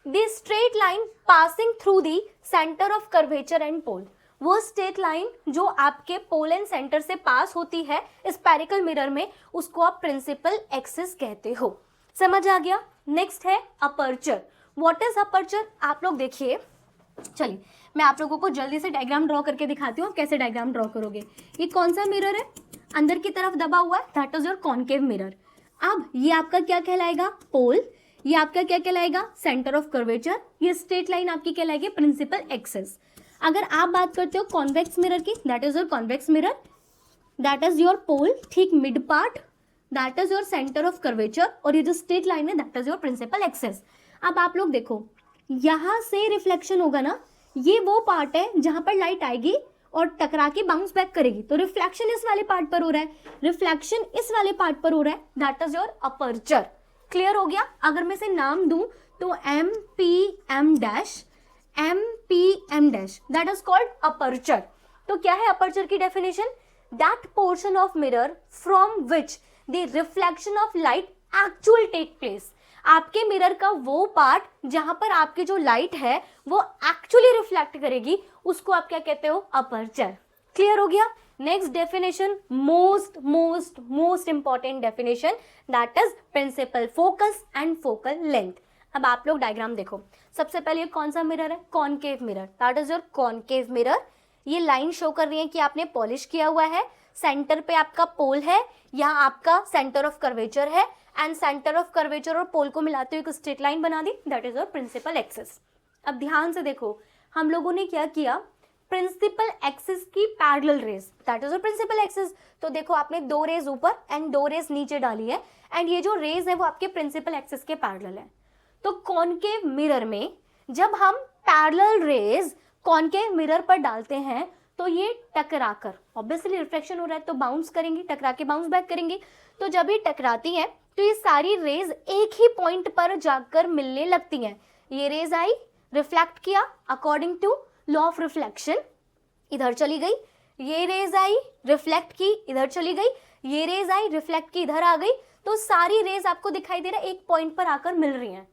The straight line passing through the centre of curvature and pole, वो स्ट्रेट लाइन जो आपके पोल एंड सेंटर से पास होती है स्फेरिकल मिरर में, उसको आप प्रिंसिपल एक्सिस कहते हो। समझ आ गया? नेक्स्ट है अपर्चर। What is aperture? आप लोग देखिए, चलिए मैं आप लोगों को जल्दी से डायग्राम ड्रॉ करके दिखाती हूँ आप कैसे डायग्राम ड्रॉ करोगे। ये कौन सा मिरर है? अंदर की तरफ दबा हुआ है, that is your concave mirror. अब ये आपका क्या कहलाएगा? पोल। ये आपका क्या कहलाएगा? Centre of curvature. ये स्ट्रेट लाइन आपकी कहलाएगी प्रिंसिपल एक्सिस। अगर आप बात करते हो कॉन्वेक्स मिरर की, that is your convex mirror, that is your pole, ठीक mid part, that is your centre of curvature, और ये जो स्ट्रेट लाइन है that is your principal axis. अब आप लोग देखो, यहाँ से रिफ्लेक्शन होगा ना, ये वो पार्ट है जहां पर लाइट आएगी और टकरा के बाउंस बैक करेगी, तो रिफ्लेक्शन इस वाले पार्ट पर हो रहा है, रिफ्लेक्शन इस वाले पार्ट पर हो रहा है, that is your aperture. Clear हो गया? अगर मैं इसे नाम दूं तो MPM dash, MPM dash, that is called aperture. तो क्या है अपर्चर की definition? That portion of mirror from which the reflection of light actual take place. आपके मिरर का वो पार्ट जहां पर आपकी जो लाइट है वो एक्चुअली रिफ्लेक्ट करेगी, उसको आप क्या कहते हो? अपर्चर। क्लियर हो गया? Next definition, most important definition, that is principal focus and focal length. अब आप लोग डायग्राम देखो, सबसे पहले कौन सा मिरर है? Concave mirror, that is your concave mirror. ये लाइन शो कर रही है कि आपने पॉलिश किया हुआ है, सेंटर पे आपका पोल है, यहाँ आपका सेंटर ऑफ कर्वेचर है, एंड सेंटर ऑफ कर्वेचर और पोल को मिलाते हुए एक स्ट्रेट लाइन बना दी, that is your principal axis. अब ध्यान से देखो, हम लोगों ने क्या किया? प्रिंसिपल एक्सिस की parallel rays, that is your principal axis. तो देखो आपने दो रेज ऊपर एंड दो रेज नीचे डाली है, एंड ये जो रेज है वो आपके प्रिंसिपल एक्सिस के पैरेलल है। तो कॉनकेव मिरर में जब हम पैरेलल रेज कॉनकेव मिरर पर डालते हैं तो ये टकराकर, ऑब्वियसली रिफ्लेक्शन हो रहा है तो बाउंस करेंगी, टकरा के बाउंस बैक करेंगी, तो जब ये टकराती है तो ये सारी रेज एक ही पॉइंट पर जाकर मिलने लगती हैं। ये रेज आई, रिफ्लेक्ट किया according to law of reflection, इधर चली गई। ये रेज आई, रिफ्लेक्ट की, इधर चली गई। ये रेज आई, रिफ्लेक्ट की, इधर आ गई। तो सारी रेज आपको दिखाई दे रहा है एक पॉइंट पर आकर मिल रही हैं।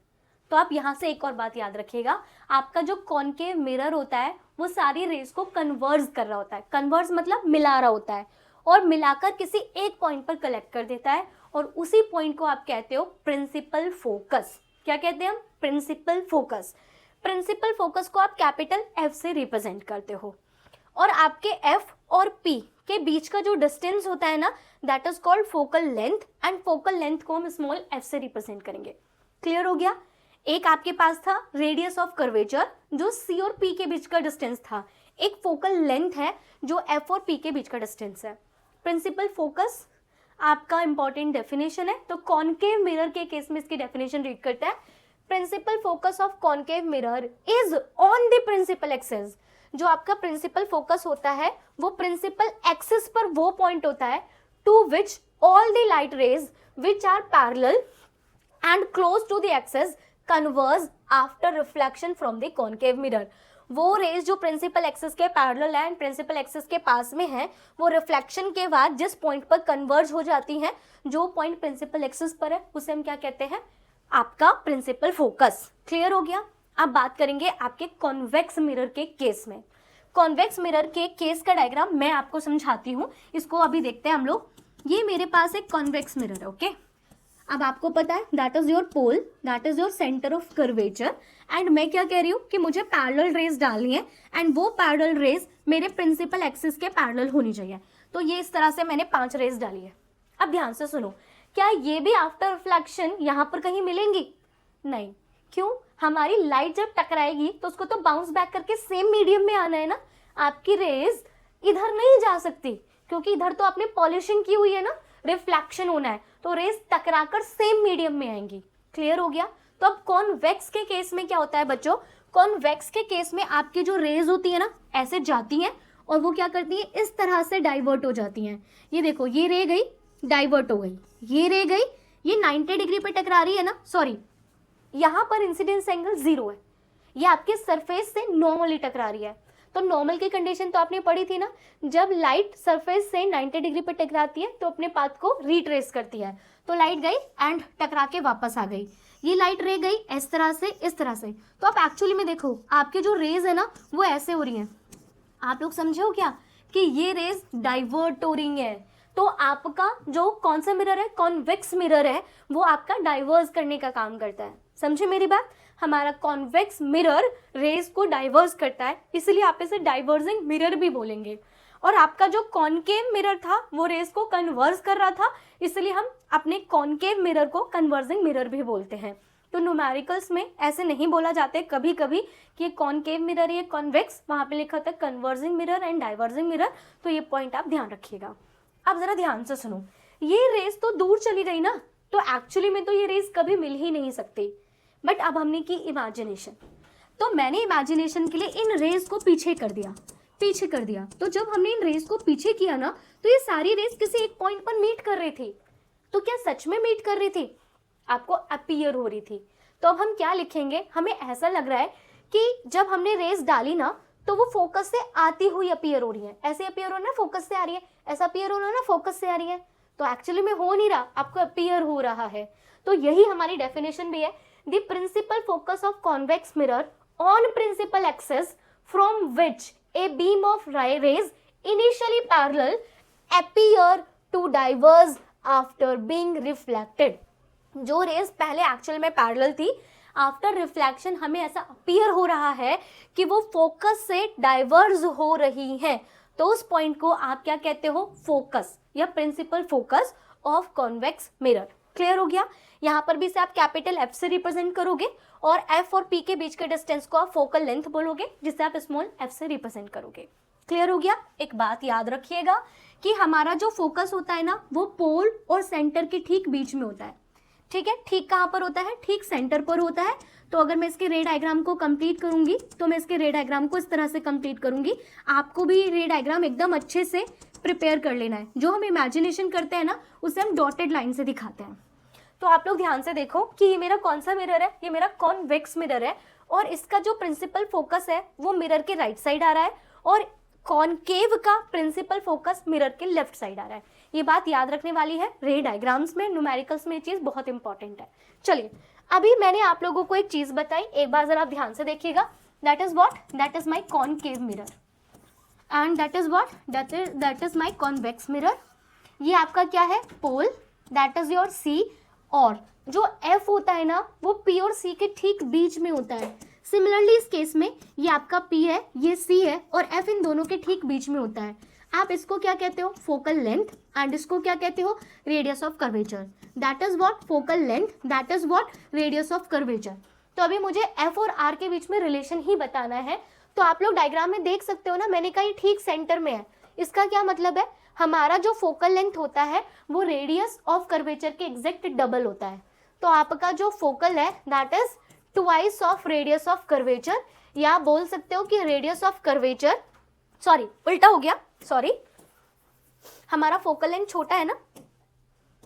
तो आप यहाँ से एक और बात याद रखिएगा, आपका जो कॉनकेव मिरर होता है वो सारी रेज को कन्वर्ज कर रहा होता है। कन्वर्ज मतलब मिला रहा होता है, और मिलाकर किसी एक पॉइंट पर कलेक्ट कर देता है, और उसी पॉइंट को आप कहते हो प्रिंसिपल फोकस। क्या कहते हैं हम? Principal focus. प्रिंसिपल फोकस को आप कैपिटल एफ से रिप्रेजेंट करते हो, और आपके एफ और पी के बीच का जो डिस्टेंस होता है ना, that is called focal length, and focal length को हम स्मॉल एफ से रिप्रेजेंट करेंगे। क्लियर हो गया? एक आपके पास था रेडियस ऑफ कर्वेचर, जो सी और पी के बीच का डिस्टेंस था। एक फोकल लेंथ है जो एफ और पी के बीच का डिस्टेंस है। प्रिंसिपल फोकस आपका इंपॉर्टेंट डेफिनेशन है, तो कॉनकेव मिरर के केस में इसकी डेफिनेशन रीड करता है। Principal focus of concave mirror is on the principal axis. जो आपका प्रिंसिपल फोकस होता है वो प्रिंसिपल एक्सिस पर वो पॉइंट होता है to which all the light rays which are parallel and close to the axis converge after reflection from the concave mirror. वो रेज जो प्रिंसिपल एक्सिस के पैरेलल एंड प्रिंसिपल एक्सिस के पास में है, वो रिफ्लेक्शन के बाद जिस पॉइंट पर कन्वर्ज हो जाती हैं, जो पॉइंट प्रिंसिपल एक्सिस पर है, उसे हम क्या कहते हैं? आपका प्रिंसिपल फोकस। क्लियर हो गया? अब बात करेंगे आपके कॉन्वेक्स मिरर के केस में। कॉन्वेक्स मिरर के केस का डायग्राम मैं आपको समझाती हूँ, इसको अभी देखते हैं हम लोग। ये मेरे पास एक कॉन्वेक्स मिरर है, ओके। अब आपको पता है that is your pole, that is your centre of curvature, and मैं क्या कह रही हूँ कि मुझे पैरेलल रेज डालनी है, एंड वो पैरेलल रेज मेरे प्रिंसिपल एक्सिस के पैरेलल होनी चाहिए। तो ये इस तरह से मैंने 5 रेज डाली है। अब ध्यान से सुनो, क्या ये भी आफ्टर रिफ्लेक्शन यहाँ पर कहीं मिलेंगी? नहीं। क्यों? हमारी लाइट जब टकराएगी तो उसको तो बाउंस बैक करके सेम मीडियम में आना है ना। आपकी रेज इधर नहीं जा सकती, क्योंकि इधर तो आपने पॉलिशिंग की हुई है ना, रिफ्लेक्शन होना है, तो रेज टकराकर सेम मीडियम में आएंगी। क्लियर हो गया? तो अब कॉन्वेक्स के केस में क्या होता है बच्चों? कॉन्वेक्स के केस में आपकी जो रेज होती है ना, ऐसे जाती हैं, और वो क्या करती है, इस तरह से डाइवर्ट हो जाती हैं। ये देखो, ये रे गई, डाइवर्ट हो गई, ये रे गई, ये 90 डिग्री पे टकरा रही है ना, सॉरी यहाँ पर इंसिडेंस एंगल 0 है, ये आपके सरफेस से नॉर्मली टकरा रही है। तो नॉर्मल की कंडीशन तो आपने पढ़ी थी ना, जब लाइट सरफेस से 90 डिग्री पर टकराती है तो अपने पाथ को रिट्रेस करती है। तो लाइट गई एंड टकरा के वापस आ गई, ये लाइट रे गई इस तरह से, इस तरह से। तो आप एक्चुअली में देखो, आपके जो रेज है ना वो ऐसे हो रही हैं। आप लोग समझे हो क्या कि ये रेज डाइवर्ट हो रही है? तो आपका जो कौन सा मिरर है, कॉन्वेक्स मिरर है, वो आपका डाइवर्स करने का काम करता है। समझे मेरी बात? हमारा कॉन्वेक्स मिरर रेज को डाइवर्स करता है, इसलिए आप इसे डाइवर्जिंग मिरर भी बोलेंगे। और आपका जो कॉनकेव मिरर था वो रेज को कन्वर्स कर रहा था, इसलिए हम अपने कॉनकेव मिरर को कन्वर्जिंग मिरर भी बोलते हैं। तो न्यूमेरिकल्स में ऐसे नहीं बोला जाते कभी कभी कि ये कॉनकेव मिरर, ये कॉन्वेक्स, वहाँ पे लिखा था converging mirror and diverging mirror. तो ये पॉइंट आप ध्यान रखिएगा। अब जरा ध्यान से सुनो, ये रेज तो दूर चली गई ना, तो एक्चुअली में तो ये रेज कभी मिल ही नहीं सकती। बट अब हमने की इमेजिनेशन, तो मैंने इमेजिनेशन के लिए इन रेज को पीछे कर दिया, पीछे कर दिया। तो जब हमने इन रेज को पीछे किया ना, तो ये सारी रेज किसी एक पॉइंट पर मीट कर रही थी। तो क्या सच में मीट कर रही थी? आपको अपीयर हो रही थी। तो अब हम क्या लिखेंगे? हमें ऐसा लग रहा है कि जब हमने रेज डाली ना, तो वो फोकस से आती हुई अपीयर हो रही है। ऐसे अपीयर हो रहा है ना, फोकस से आ रही है, ऐसा अपीयर हो रहा है ना, फोकस से आ रही है। तो एक्चुअली में हो नहीं रहा, आपको अपीयर हो रहा है। तो यही हमारी डेफिनेशन भी है, the principal focus of convex mirror on principal axis from which a beam of rays initially parallel appear to diverge after being reflected। जो रेज पहले एक्चुअल में पैरेलल थी, आफ्टर रिफ्लेक्शन हमें ऐसा अपीयर हो रहा है कि वो फोकस से डाइवर्ज हो रही हैं। तो उस पॉइंट को आप क्या कहते हो? फोकस या principal focus of convex mirror. Clear हो गया? यहाँ पर भी से आप कैपिटल एफ से रिप्रेजेंट करोगे, और एफ और पी के बीच के डिस्टेंस को आप फोकल लेंथ बोलोगे, जिसे आप स्मॉल एफ से रिप्रेजेंट करोगे। क्लियर हो गया? एक बात याद रखिएगा कि हमारा जो फोकस होता है ना, वो पोल और सेंटर के ठीक बीच में होता है। ठीक है? ठीक कहाँ पर होता है? ठीक सेंटर पर होता है। तो अगर मैं इसके रे डायग्राम को कंप्लीट करूंगी, तो मैं इसके रे डायग्राम को इस तरह से कंप्लीट करूंगी। आपको भी रे डायग्राम एकदम अच्छे से प्रिपेयर कर लेना है। जो हम इमेजिनेशन करते हैं ना, उसे हम डॉटेड लाइन से दिखाते हैं। तो आप लोग ध्यान से देखो कि ये मेरा कौन सा मिरर है, ये मेरा कॉन्वेक्स मिरर है और इसका जो प्रिंसिपल फोकस है वो मिरर के राइट साइड आ रहा है और कॉनकेव का प्रिंसिपल फोकस मिरर के लेफ्ट साइड आ रहा है। ये बात याद रखने वाली है, रे डायग्राम्स में, न्यूमेरिकल्स में ये चीज बहुत इंपॉर्टेंट है। चलिए अभी मैंने आप लोगों को एक चीज बताई, एक बार जरा आप ध्यान से देखिएगा। That is what, that is my concave mirror and that is what, that is my convex mirror. ये आपका क्या है, पोल, दैट इज योर सी, और जो F होता है ना वो P और C के ठीक बीच में होता है। सिमिलरली इस केस में ये आपका P है, ये C है और F इन दोनों के ठीक बीच में होता है। आप इसको क्या कहते हो, फोकल लेंथ, एंड इसको क्या कहते हो, radius of curvature. That is what, focal length, that is what, radius of curvature. तो अभी मुझे F और R के बीच में रिलेशन ही बताना है। तो आप लोग डायग्राम में देख सकते हो ना, मैंने कहा ये ठीक सेंटर में है। इसका क्या मतलब है, हमारा जो फोकल लेंथ होता है वो रेडियस ऑफ कर्वेचर के एग्जैक्ट डबल होता है। तो आपका जो फोकल है that is twice of radius of curvature, या बोल सकते हो कि रेडियस ऑफ कर्वेचर, सॉरी उल्टा हो गया, सॉरी, हमारा फोकल लेंथ छोटा है ना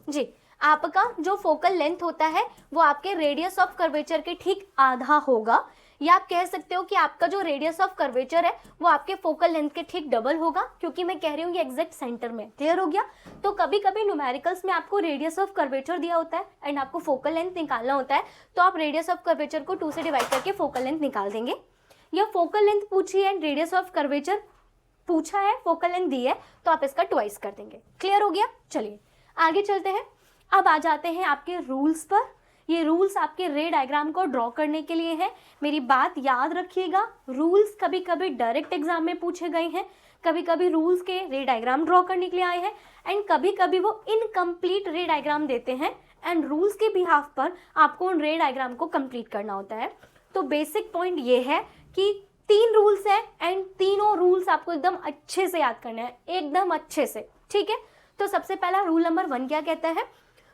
जी, आपका जो फोकल लेंथ होता है वो आपके रेडियस ऑफ कर्वेचर के ठीक आधा होगा, या आप कह सकते हो कि आपका जो रेडियस ऑफ कर्वेचर है वो आपके फोकल लेंथ के ठीक डबल होगा, क्योंकि मैं कह रही हूँ ये एग्जैक्ट सेंटर में। क्लियर हो गया। तो कभी कभी न्यूमेरिकल्स में आपको रेडियस ऑफ कर्वेचर दिया होता है एंड आपको फोकल लेंथ निकालना होता है, तो आप रेडियस ऑफ कर्वेचर को 2 से डिवाइड करके फोकल लेंथ निकाल देंगे। या फोकल लेंथ पूछी है एंड रेडियस ऑफ कर्वेचर पूछा है, फोकल लेंथ दी है, तो आप इसका ट्वाइस कर देंगे। क्लियर हो गया। चलिए आगे चलते हैं। अब आ जाते हैं आपके रूल्स पर। ये रूल्स आपके रे डायग्राम को ड्रॉ करने के लिए है। मेरी बात याद रखिएगा, रूल्स कभी कभी डायरेक्ट एग्जाम में पूछे गए हैं, कभी कभी रूल्स के रे डायग्राम ड्रॉ करने के लिए आए हैं, एंड कभी कभी वो इनकम्प्लीट रे डायग्राम देते हैं एंड रूल्स के बिहाफ पर आपको उन रे डायग्राम को कंप्लीट करना होता है। तो बेसिक पॉइंट ये है कि 3 रूल्स हैं एंड तीनों रूल्स आपको एकदम अच्छे से याद करने हैं, एकदम अच्छे से, ठीक है। तो सबसे पहला रूल नंबर 1 क्या कहता है।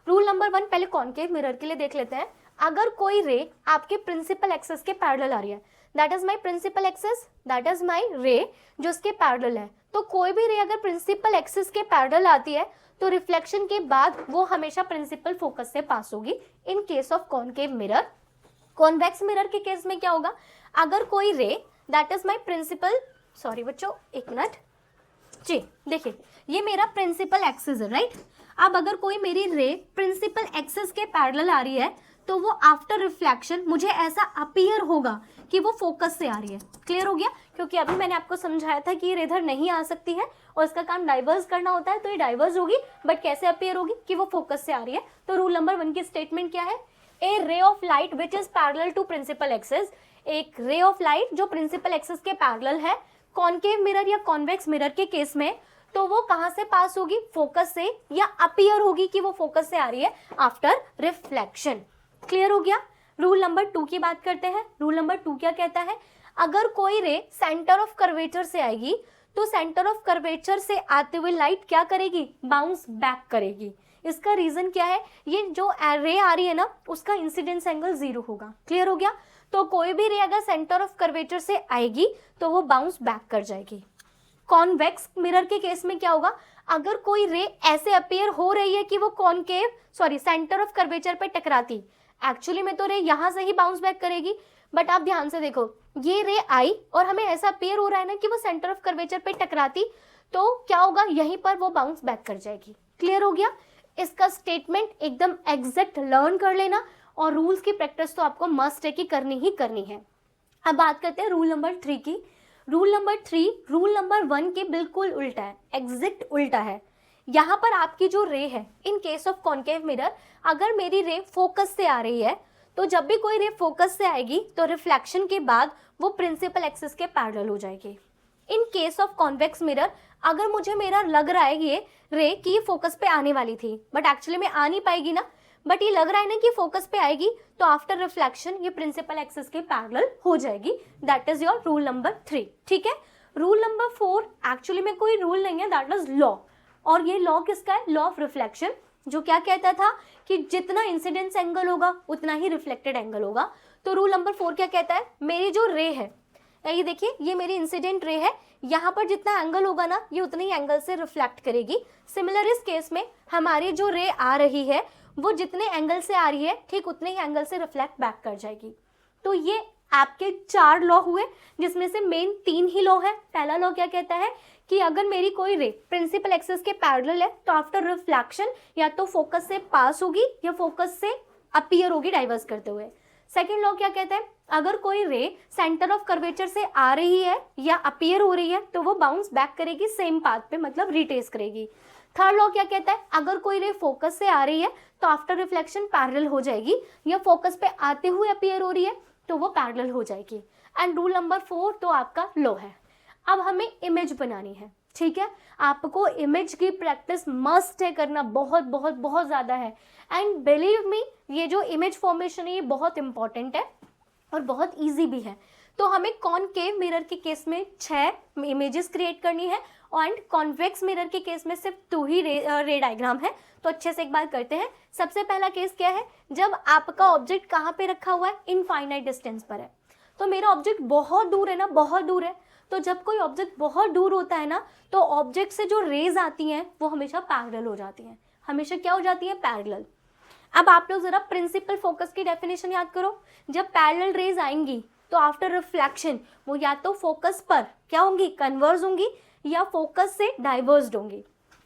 रूल नंबर 1 पहले कॉनकेव मिरर के लिए देख लेते हैं। अगर कोई रे आपके प्रिंसिपल एक्सिस के पैरेलल आ रही है, that is my principal axis, that is my ray जो इसके पैरेलल है, तो कोई भी रे अगर प्रिंसिपल एक्सिस के पैरेलल आती है तो रिफ्लेक्शन के बाद वो हमेशा प्रिंसिपल फोकस से पास होगी in case of concave mirror. Convex mirror के केस में क्या होगा, अगर कोई ray that is my principal, sorry बच्चों एक मिनट जी, देखिए ये मेरा प्रिंसिपल एक्सिस है, राइट। अब अगर कोई मेरी रे प्रिंसिपल एक्सिस के पैरेलल आ रही है तो वो आफ्टर रिफ्लेक्शन मुझे ऐसा अपीयर होगा कि वो फोकस से आ रही है। क्लियर हो गया, क्योंकि अभी मैंने आपको समझाया था कि ये इधर नहीं आ सकती है और इसका काम डाइवर्स करना होता है, तो ये डाइवर्स होगी, बट कैसे अपीयर होगी कि वो फोकस से आ रही है। तो रूल नंबर 1 की स्टेटमेंट क्या है, a ray of light which is parallel to principal axis, एक रे ऑफ लाइट जो प्रिंसिपल एक्सिस के पैरेलल है कॉनकेव मिरर या कॉन्वेक्स मिरर के केस में, तो वो कहां से पास होगी, फोकस से, या अपीयर होगी कि वो फोकस से आ रही है आफ्टर रिफ्लेक्शन। क्लियर हो गया। रूल नंबर 2 की बात करते हैं। रूल नंबर 2 क्या कहता है, अगर कोई रे सेंटर ऑफ कर्वेचर से आएगी तो सेंटर ऑफ कर्वेचर से आते हुए लाइट क्या करेगी, बाउंस बैक करेगी। इसका रीजन क्या है, ये जो रे आ रही है ना उसका इंसिडेंस एंगल 0 होगा। क्लियर हो गया। तो कोई भी रे अगर सेंटर ऑफ कर्वेचर से आएगी तो वो बाउंस बैक कर जाएगी। कॉन्वेक्स मिरर के केस में क्या होगा, अगर कोई रे ऐसे अपीयर हो रही है कि वो कॉनकेव सेंटर ऑफ कर्वेचर पे टकराती, एक्चुअली में तो रे यहां से ही बाउंस बैक करेगी, बट आप ध्यान से देखो ये रे आई और हमें ऐसा अपीयर हो रहा है ना कि वो सेंटर ऑफ कर्वेचर पे टकराती, तो क्या होगा, यहीं पर वो बाउंस बैक कर जाएगी। क्लियर हो गया। इसका स्टेटमेंट एकदम एग्जैक्ट लर्न कर लेना, और रूल्स की प्रैक्टिस तो आपको मस्ट है कि करनी ही करनी है। अब बात करते हैं रूल नंबर 3 की। रूल नंबर 3 रूल नंबर 1 के बिल्कुल उल्टा है, एग्जैक्ट उल्टा है। यहाँ पर आपकी जो रे है इन केस ऑफ कॉनकेव मिरर, अगर मेरी रे फोकस से आ रही है तो जब भी कोई रे फोकस से आएगी तो रिफ्लेक्शन के बाद वो प्रिंसिपल एक्सिस के पैरेलल हो जाएगी। इन केस ऑफ कॉन्वेक्स मिरर, अगर मुझे मेरा लग रहा है ये रे कि ये फोकस पे आने वाली थी, बट एक्चुअली में आ नहीं पाएगी ना, बट ये लग रहा है ना कि फोकस पे आएगी, तो आफ्टर रिफ्लेक्शन ये प्रिंसिपल एक्सिस के पैरेलल हो जाएगी। That is your rule number 3। ठीक है। रूल नंबर 4 एक्चुअली में कोई रूल नहीं है, दैट इज लॉ, और ये लॉ किसका है, लॉ ऑफ रिफ्लेक्शन, जो क्या कहता था कि जितना इंसिडेंस एंगल होगा उतना ही रिफ्लेक्टेड एंगल होगा। तो रूल नंबर 4 क्या कहता है, मेरी जो रे है, ये देखिए ये मेरी इंसिडेंट रे है, यहाँ पर जितना एंगल होगा ना ये उतने ही एंगल से रिफ्लेक्ट करेगी। सिमिलर इस केस में हमारी जो रे आ रही है वो जितने एंगल से आ रही है ठीक उतने ही एंगल से रिफ्लेक्ट बैक कर जाएगी। तो ये आपके 4 लॉ हुए, जिसमें से मेन 3 ही लॉ है। पहला लॉ क्या कहता है कि अगर मेरी कोई रे प्रिंसिपल एक्सिस के पैरेलल है तो आफ्टर रिफ्लेक्शन या तो फोकस से पास होगी या फोकस से अपीयर होगी डाइवर्स करते हुए। सेकेंड लॉ क्या कहता है, अगर कोई रे सेंटर ऑफ कर्वेचर से आ रही है या अपीयर हो रही है तो वो बाउंस बैक करेगी सेम पाथ पे, मतलब रिट्रेस करेगी। थर्ड लॉ क्या कहता है, अगर कोई रे फोकस से आ रही है तो आफ्टर रिफ्लेक्शन पैरेलल हो जाएगी, या फोकस पे आते हुए अपीयर हो रही है तो वो पैरेलल हो जाएगी। एंड रूल नंबर 4 तो आपका लॉ है। अब हमें इमेज बनानी है, ठीक है। आपको इमेज की प्रैक्टिस मस्ट है करना, बहुत बहुत बहुत ज़्यादा है। एंड बिलीव मी, ये जो इमेज फॉर्मेशन है ये बहुत इंपॉर्टेंट है और बहुत इजी भी है। तो हमें कॉनकेव मिरर के केस में 6 इमेजेस क्रिएट करनी है एंड कॉन्वेक्स मिरर के केस में सिर्फ 2 ही रे डायग्राम है। तो अच्छे से एक बार करते हैं। सबसे पहला केस क्या है, जब आपका ऑब्जेक्ट कहाँ पे रखा हुआ है, इनफाइनाइट डिस्टेंस पर है। तो मेरा ऑब्जेक्ट बहुत दूर है ना, बहुत दूर है। तो जब कोई ऑब्जेक्ट बहुत दूर होता है ना तो ऑब्जेक्ट से जो रेज आती हैं वो हमेशा पैरेलल हो जाती हैं। हमेशा क्या हो जाती है, पैरेलल। अब आप लोग जरा प्रिंसिपल फोकस की डेफिनेशन याद करो। जब पैरेलल रेज आएंगी तो आफ्टर रिफ्लेक्शन वो या तो फोकस पर क्या होंगी, कन्वर्ज होंगी, या फोकस से डाइवर्स्ड होंगी।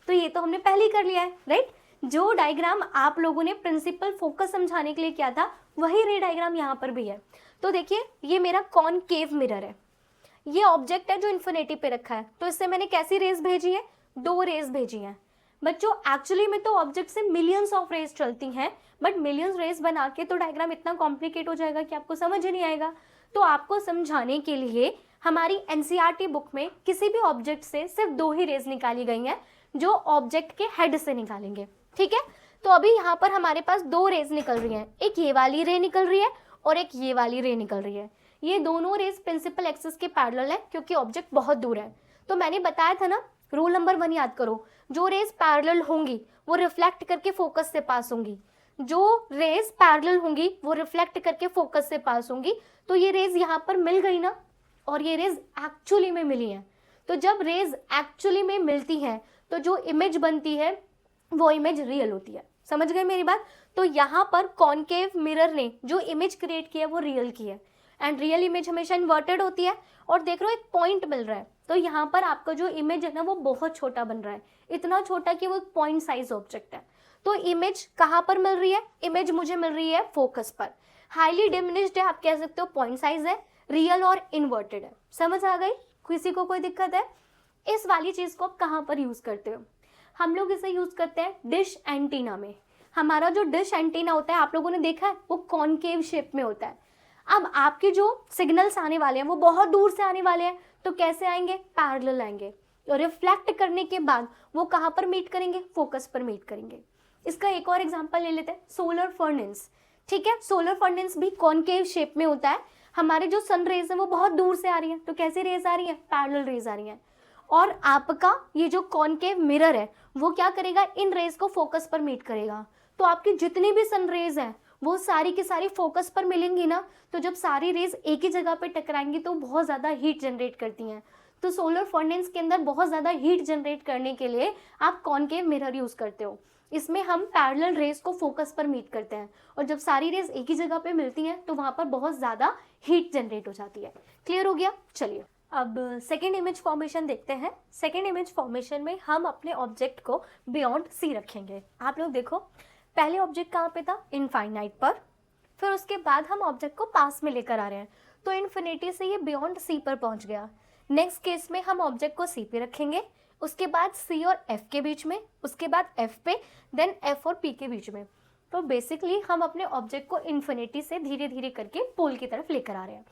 तो ये तो हमने पहले ही कर लिया है, राइट। जो डायग्राम आप लोगों ने प्रिंसिपल फोकस समझाने के लिए किया था वही रे डायग्राम यहाँ पर भी है। तो देखिए ये मेरा कॉनकेव मिरर है, ये ऑब्जेक्ट है जो इन्फिनिटी पे रखा है। तो इससे मैंने कैसी रेज भेजी है, 2 रेज भेजी हैं। बच्चों एक्चुअली में तो ऑब्जेक्ट से मिलियंस ऑफ रेज चलती हैं, बट मिलियंस रेज बना के तो डायग्राम इतना कॉम्प्लिकेट हो जाएगा कि आपको समझ ही नहीं आएगा। तो आपको समझाने के लिए हमारी एनसीईआरटी बुक में किसी भी ऑब्जेक्ट से सिर्फ 2 ही रेज निकाली गई हैं, जो ऑब्जेक्ट के हेड से निकालेंगे, ठीक है। तो अभी यहाँ पर हमारे पास 2 रेज निकल रही हैं, एक ये वाली रे निकल रही है और एक ये वाली रे निकल रही है। ये दोनों रेज प्रिंसिपल एक्सिस के पैरेलल है क्योंकि ऑब्जेक्ट बहुत दूर है। तो मैंने बताया था ना, रूल नंबर 1 याद करो, जो रेज पैरेलल होंगी वो रिफ्लेक्ट करके फोकस से पास होंगी, जो रेज पैरेलल होंगी वो रिफ्लेक्ट करके फोकस से पास होंगी। तो ये रेज यहाँ पर मिल गई ना, और ये रेज एक्चुअली में मिली हैं। तो जब रेज एक्चुअली में मिलती हैं तो जो इमेज बनती है वो इमेज रियल होती है। समझ गए मेरी बात। तो यहाँ पर कॉनकेव मिरर ने जो इमेज क्रिएट की है वो रियल की है, एंड रियल इमेज हमेशा इन्वर्टेड होती है। और देख रहे हो एक पॉइंट मिल रहा है, तो यहाँ पर आपका जो इमेज है ना वो बहुत छोटा बन रहा है, इतना छोटा कि वो एक पॉइंट साइज ऑब्जेक्ट है। तो इमेज कहाँ पर मिल रही है, इमेज मुझे मिल रही है फोकस पर। हाईली डिमिनिश्ड है, आप कह सकते हो पॉइंट साइज है, रियल और इन्वर्टेड है। समझ आ गई, किसी को कोई दिक्कत है? इस वाली चीज को आप कहाँ पर यूज करते हो? हम लोग इसे यूज करते हैं डिश एंटीना में। हमारा जो डिश एंटीना होता है आप लोगों ने देखा है वो कॉनकेव शेप में होता है। अब आपके जो सिग्नल्स आने वाले हैं वो बहुत दूर से आने वाले हैं, तो कैसे आएंगे, पैरेलल आएंगे। और रिफ्लेक्ट करने के बाद वो कहाँ पर मीट करेंगे, फोकस पर मीट करेंगे। इसका एक और एग्जांपल ले लेते हैं, सोलर फर्नेस। ठीक है, सोलर फर्नेस भी कॉनकेव शेप में होता है। हमारे जो सन रेज है वो बहुत दूर से आ रही है, तो कैसे रेज आ रही है, पैरेलल रेज आ रही है। और आपका ये जो कॉनकेव मिरर है वो क्या करेगा, इन रेज को फोकस पर मीट करेगा। तो आपकी जितनी भी सन रेज है वो सारी की सारी फोकस पर मिलेंगी ना, तो जब सारी रेज एक ही जगह पे टकराएंगी तो बहुत ज़्यादा हीट जनरेट करती हैं। तो सोलर फर्नेस के अंदर बहुत ज़्यादा हीट जनरेट करने के लिए आप कॉनकेव मिरर यूज़ करते हो। इसमें हम पैरेलल रेज को फोकस पर मीट करते हैं, और जब सारी रेज एक ही जगह पे मिलती हैं तो वहाँ पर बहुत ज़्यादा हीट जनरेट हो जाती है। क्लियर हो गया? चलिए अब सेकेंड इमेज फॉर्मेशन देखते हैं। सेकेंड इमेज फॉर्मेशन में हम अपने ऑब्जेक्ट को बियॉन्ड सी रखेंगे। आप लोग देखो, पहले ऑब्जेक्ट कहाँ पे था, इनफाइनाइट पर, फिर उसके बाद हम ऑब्जेक्ट को पास में लेकर आ रहे हैं, तो इन्फिनिटी से ये बियॉन्ड सी पर पहुंच गया। नेक्स्ट केस में हम ऑब्जेक्ट को सी पे रखेंगे, उसके बाद सी और एफ के बीच में, उसके बाद एफ पे, देन एफ और पी के बीच में। तो बेसिकली हम अपने ऑब्जेक्ट को इन्फिनिटी से धीरे धीरे करके पोल की तरफ लेकर आ रहे हैं।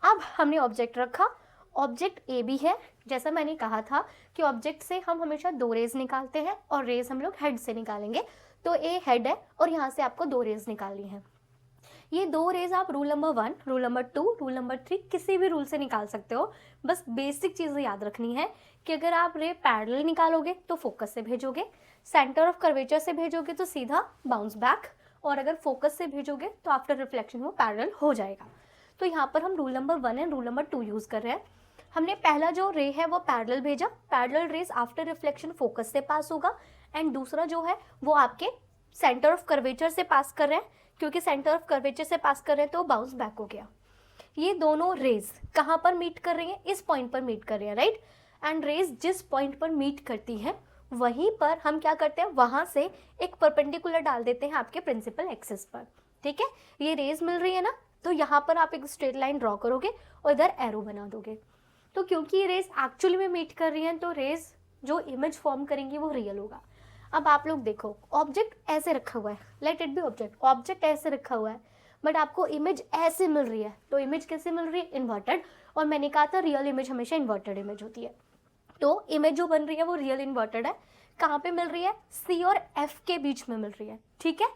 अब हमने ऑब्जेक्ट रखा, ऑब्जेक्ट ए भी है। जैसा मैंने कहा था कि ऑब्जेक्ट से हम हमेशा 2 रेज निकालते हैं और रेज हम लोग हेड से निकालेंगे। तो ए हेड है और यहाँ से आपको 2 रेज निकालनी है। ये 2 रेज आप rule number 1, rule number 2, rule number 3 किसी भी रूल से निकाल सकते हो। बस बेसिक चीज़ें याद रखनी है कि अगर आप रे पैरेलल निकालोगे तो फोकस से भेजोगे, सेंटर ऑफ कर्वेचर से भेजोगे तो सीधा बाउंस बैक, और अगर फोकस से भेजोगे तो आफ्टर रिफ्लेक्शन वो पैरेलल हो जाएगा। तो यहाँ पर हम rule number 1 and rule number 2 use कर रहे हैं। हमने पहला जो रे है वो पैरेलल भेजा, parallel raise after reflection focus से पास होगा, एंड दूसरा जो है वो आपके सेंटर ऑफ कर्वेचर से पास कर रहे हैं, क्योंकि सेंटर ऑफ कर्वेचर से पास कर रहे हैं तो बाउंस बैक हो गया। ये दोनों रेज कहाँ पर मीट कर रही हैं? इस पॉइंट पर मीट कर रही हैं, राइट। एंड रेज जिस पॉइंट पर मीट करती है वहीं पर हम क्या करते हैं, वहाँ से एक परपेंडिकुलर डाल देते हैं आपके प्रिंसिपल एक्सिस पर, ठीक है। ये रेज मिल रही है ना, तो यहाँ पर आप एक स्ट्रेट लाइन ड्रॉ करोगे और इधर एरो बना दोगे। तो क्योंकि ये रेज एक्चुअली में मीट कर रही हैं तो रेज जो इमेज फॉर्म करेंगी वो रियल होगा। अब आप लोग देखो, ऑब्जेक्ट ऐसे रखा हुआ है, let it be object, object ऐसे रखा हुआ है, बट आपको इमेज ऐसे मिल रही है। तो इमेज कैसे मिल रही है? इन्वर्टेड। और मैंने कहा था रियल इमेज हमेशा इन्वर्टेड इमेज होती है। तो इमेज जो बन रही है वो रियल इन्वर्टेड है। कहाँ पे मिल रही है? सी और एफ के बीच में मिल रही है, ठीक है।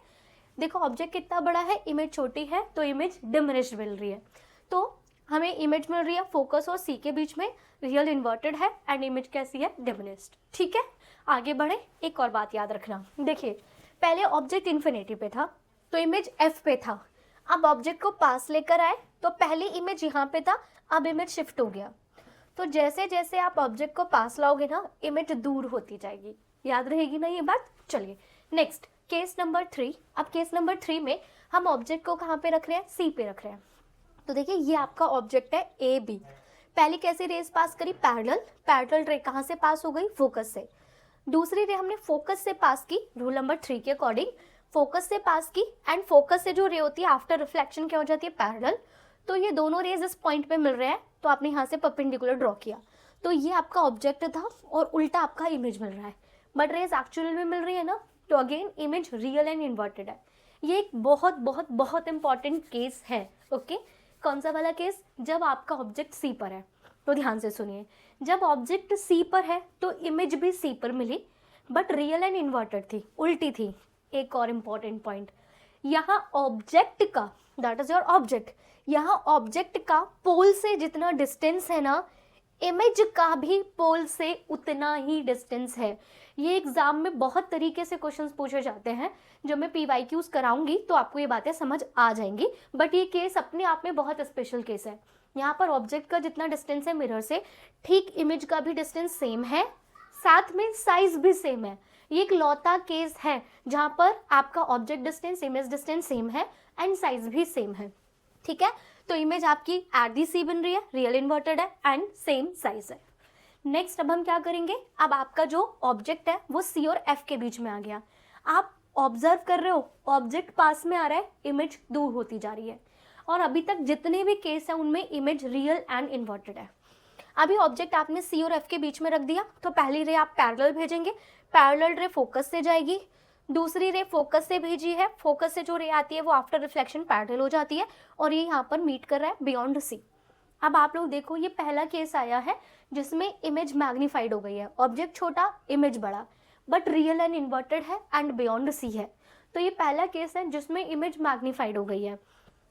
देखो ऑब्जेक्ट कितना बड़ा है, इमेज छोटी है, तो इमेज डिमिनिश्ड मिल रही है। तो हमें इमेज मिल रही है फोकस और सी के बीच में, रियल इन्वर्टेड है एंड इमेज कैसी है? डिमिनिश्ड, ठीक है। आगे बढ़े, एक और बात याद रखना। देखिए पहले ऑब्जेक्ट इन्फिनिटी पे था तो इमेज एफ पे था। अब ऑब्जेक्ट को पास लेकर आए तो पहले इमेज यहाँ पे था, अब इमेज शिफ्ट हो गया। तो जैसे जैसे आप ऑब्जेक्ट को पास लाओगे ना, इमेज दूर होती जाएगी। याद रहेगी ना ये बात? चलिए नेक्स्ट केस नंबर 3। अब केस नंबर 3 में हम ऑब्जेक्ट को कहाँ पे रख रहे हैं? सी पे रख रहे हैं। तो देखिए ये आपका ऑब्जेक्ट है ए बी। पहले कैसी रेस पास करी? पैरेलल। पैरेलल रे कहाँ से पास हो गई? फोकस से। दूसरी रे हमने फोकस से पास की, रूल नंबर 3 के अकॉर्डिंग फोकस से पास की, एंड फोकस से जो रे होती है आफ्टर रिफ्लेक्शन क्या हो जाती है? पैरेलल। तो ये दोनों रेज इस पॉइंट पे मिल रहे हैं, तो आपने यहाँ से परपेंडिकुलर ड्रॉ किया। तो ये आपका ऑब्जेक्ट था और उल्टा आपका इमेज मिल रहा है, बट रेज एक्चुअल में मिल रही है ना, तो again image real and inverted है। ये एक बहुत बहुत बहुत इंपॉर्टेंट केस है, ओके। कौन सा वाला केस? जब आपका ऑब्जेक्ट सी पर है। तो ध्यान से सुनिए, जब ऑब्जेक्ट सी पर है तो इमेज भी सी पर मिली, बट रियल एंड इन्वर्टेड थी, उल्टी थी। एक और इम्पॉर्टेंट पॉइंट, यहाँ ऑब्जेक्ट का, दैट इज योर ऑब्जेक्ट, यहाँ ऑब्जेक्ट का पोल से जितना डिस्टेंस है ना, इमेज का भी पोल से उतना ही डिस्टेंस है। ये एग्जाम में बहुत तरीके से क्वेश्चंस पूछे जाते हैं, जो मैं PYQs कराऊंगी तो आपको ये बातें समझ आ जाएंगी। बट ये केस अपने आप में बहुत स्पेशल केस है। यहाँ पर ऑब्जेक्ट का जितना डिस्टेंस है मिरर से, ठीक इमेज का भी डिस्टेंस सेम है, साथ में साइज भी सेम है। ये एक लौता केस है जहाँ पर आपका object distance, image distance same है एंड साइज भी सेम है, ठीक है। तो इमेज आपकी एट दी सी बन रही है, रियल इन्वर्टेड है एंड सेम साइज है। नेक्स्ट अब हम क्या करेंगे, अब आपका जो ऑब्जेक्ट है वो सी और एफ के बीच में आ गया। आप ऑब्जर्व कर रहे हो, ऑब्जेक्ट पास में आ रहा है, इमेज दूर होती जा रही है। और अभी तक जितने भी केस हैं उनमें इमेज रियल एंड इन्वर्टेड है। अभी ऑब्जेक्ट आपने सी और एफ के बीच में रख दिया, तो पहली रे आप पैरेलल भेजेंगे, पैरेलल रे फोकस से जाएगी, दूसरी रे फोकस से भेजी है, फोकस से जो रे आती है वो आफ्टर रिफ्लेक्शन पैरेलल हो जाती है, और ये यहाँ पर मीट कर रहा है बियॉन्ड सी। अब आप लोग देखो, ये पहला केस आया है जिसमें इमेज मैग्नीफाइड हो गई है, ऑब्जेक्ट छोटा इमेज बड़ा, बट रियल एंड इन्वर्टेड है एंड बियॉन्ड सी है। तो ये पहला केस है जिसमें इमेज मैग्नीफाइड हो गई है,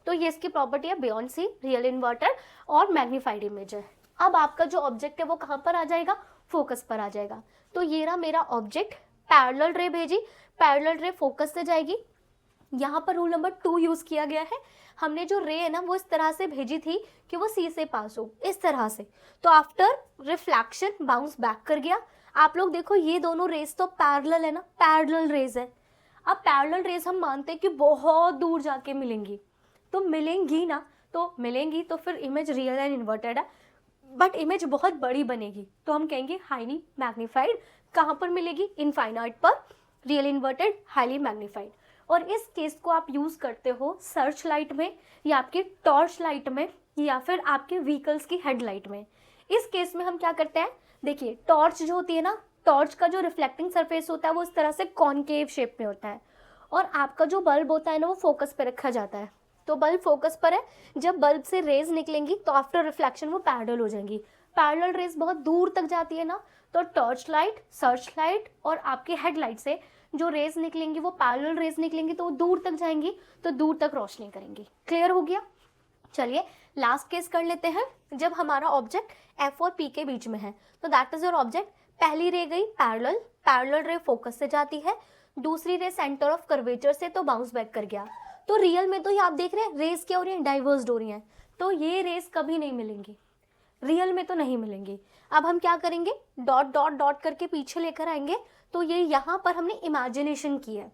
तो ये इसकी प्रॉपर्टी है बियॉन्ड सी, रियल इन्वर्टेड और मैग्नीफाइड इमेज है। अब आपका जो ऑब्जेक्ट है वो कहाँ पर आ जाएगा? फोकस पर आ जाएगा। तो ये रहा मेरा ऑब्जेक्ट, पैरेलल रे भेजी, पैरेलल रे फोकस से जाएगी। यहाँ पर रूल नंबर 2 यूज किया गया है। हमने जो रे है ना वो इस तरह से भेजी थी कि वो सी से पास हो, इस तरह से, तो आफ्टर रिफ्लेक्शन बाउंस बैक कर गया। आप लोग देखो ये दोनों रेस तो पैरेलल है ना, पैरेलल रेस है। अब पैरेलल रेस हम मानते हैं कि बहुत दूर जाके मिलेंगी, तो मिलेंगी ना, तो मिलेंगी तो फिर इमेज रियल एंड इन्वर्टेड है, बट इमेज बहुत बड़ी बनेगी तो हम कहेंगे हाईली मैग्नीफाइड। कहाँ पर मिलेगी? इनफाइनाइट पर, रियल इन्वर्टेड, हाईली मैग्नीफाइड। और इस केस को आप यूज करते हो सर्च लाइट में, या आपके टॉर्च लाइट में, या फिर आपके व्हीकल्स की हेडलाइट में। इस केस में हम क्या करते हैं, देखिए टॉर्च जो होती है ना, टॉर्च का जो रिफ्लेक्टिंग सरफेस होता है वो इस तरह से कॉनकेव शेप में होता है, और आपका जो बल्ब होता है ना वो फोकस पे रखा जाता है। तो बल्ब फोकस पर है, जब बल्ब से रेज निकलेंगी तो आफ्टर रिफ्लेक्शन वो पैरेलल हो जाएंगी। पैरेलल रेज बहुत दूर तक जाती है ना, तो टॉर्च लाइट, सर्च लाइट और आपके हेडलाइट से जो रेज निकलेंगी वो पैरेलल रेज निकलेंगी, तो वो दूर तक जाएंगी, तो दूर तक रोशनी करेंगी। क्लियर हो गया? चलिए लास्ट केस कर लेते हैं। जब हमारा ऑब्जेक्ट एफ और पी के बीच में है, तो दैट इज योर ऑब्जेक्ट। पहली रे गई पैरेलल, पैरेलल रे फोकस से जाती है, दूसरी रे सेंटर ऑफ कर्वेचर से, तो बाउंस बैक कर गया। तो रियल में तो ये आप देख रहे हैं रेस क्या हो रही है, डाइवर्स्ड हो रही हैं, तो ये रेस कभी नहीं मिलेंगी, रियल में तो नहीं मिलेंगी। अब हम क्या करेंगे, डॉट डॉट डॉट करके पीछे लेकर आएंगे, तो ये यहाँ पर हमने इमेजिनेशन की है।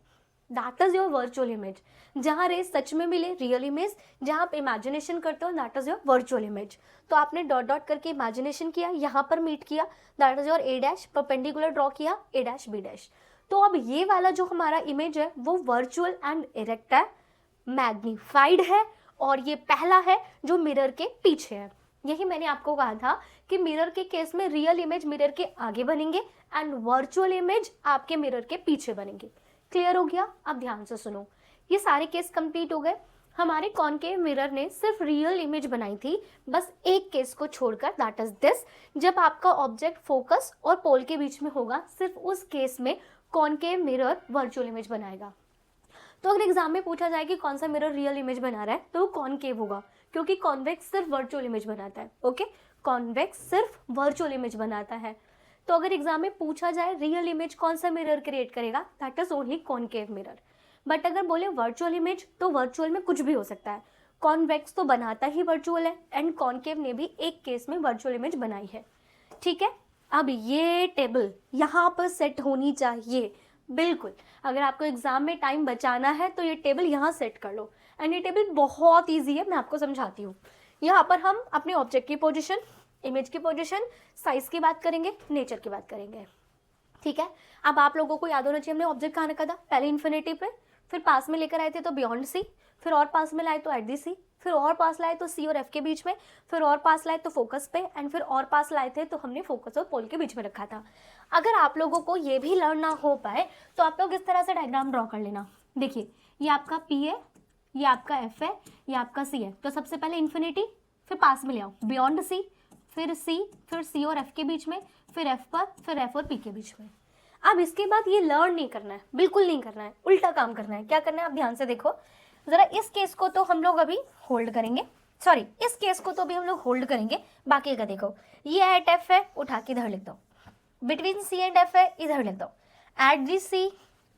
That is your virtual image. जहाँ रेज सच में मिले, रियल इमेज, जहाँ आप इमेजिनेशन करते हो, that is your virtual image. तो आपने डॉट डॉट करके इमेजिनेशन किया, यहाँ पर मीट किया, that is your A dash, perpendicular draw किया, ए डैश बी डैश। तो अब ये वाला जो हमारा इमेज है वो वर्चुअल एंड इरेक्ट है, मैग्नीफाइड है, और ये पहला है जो मिरर के पीछे है। यही मैंने आपको कहा था कि मिरर के केस में रियल इमेज मिरर के आगे बनेंगे एंड वर्चुअल इमेज आपके मिरर के पीछे बनेंगे। क्लियर हो गया? अब ध्यान से सुनो, ये सारे केस कंप्लीट हो गए। हमारे कॉनकेव मिरर ने सिर्फ रियल इमेज बनाई थी, बस एक केस को छोड़कर, दैट इज दिस, जब आपका ऑब्जेक्ट फोकस और पोल के बीच में होगा, सिर्फ उस केस में कॉनकेव मिरर वर्चुअल इमेज बनाएगा। तो अगर एग्जाम में पूछा जाए कि कौन सा मिरर रियल इमेज बना रहा है, तो वो कॉनकेव होगा, क्योंकि कॉन्वेक्स सिर्फ वर्चुअल इमेज बनाता है। ओके, कॉन्वेक्स सिर्फ वर्चुअल इमेज बनाता है। तो अगर एग्जाम में पूछा जाए रियल इमेज कौन सा मिरर क्रिएट करेगा, that is only concave mirror. But अगर बोले वर्चुअल इमेज, तो वर्चुअल में कुछ भी हो सकता है। कॉन्वेक्स तो बनाता ही वर्चुअल है एंड कॉनकेव ने भी एक केस में वर्चुअल इमेज बनाई है। ठीक है, अब ये टेबल यहाँ पर सेट होनी चाहिए, बिल्कुल। अगर आपको एग्जाम में टाइम बचाना है तो ये टेबल यहाँ सेट कर लो। एंड ये टेबल बहुत ईजी है, मैं आपको समझाती हूँ। यहाँ पर हम अपने ऑब्जेक्ट की पोजिशन, इमेज की पोजीशन, साइज की बात करेंगे, नेचर की बात करेंगे। ठीक है, अब आप लोगों को याद होना चाहिए हमने ऑब्जेक्ट कहाँ रखा था, पहले इन्फिनिटी पे, फिर पास में लेकर आए थे तो बियॉन्ड सी, फिर और पास में लाए तो एट दी सी, फिर और पास लाए तो सी और एफ के बीच में, फिर और पास लाए तो फोकस पे, एंड फिर और पास लाए थे तो हमने फोकस और पोल के बीच में रखा था। अगर आप लोगों को ये भी लर्न ना हो पाए तो आप लोग इस तरह से डायग्राम ड्रॉ कर लेना। देखिए, ये आपका पी है, ये आपका एफ है, ये आपका सी है। तो सबसे पहले इन्फिनिटी, फिर पास में ले आओ बियॉन्ड सी, फिर सी और एफ के बीच में, फिर एफ पर, फिर एफ और पी के बीच में। अब इसके बाद ये लर्न नहीं करना है, बिल्कुल नहीं करना है, उल्टा काम करना है। क्या करना है, आप ध्यान से देखो जरा। इस केस को तो हम लोग अभी होल्ड करेंगे, सॉरी इस केस को तो अभी हम लोग होल्ड करेंगे, बाकी का देखो। ये एट एफ है, उठा के इधर लिख दो, बिटवीन सी एंड एफ है, इधर लिख दो, at the C,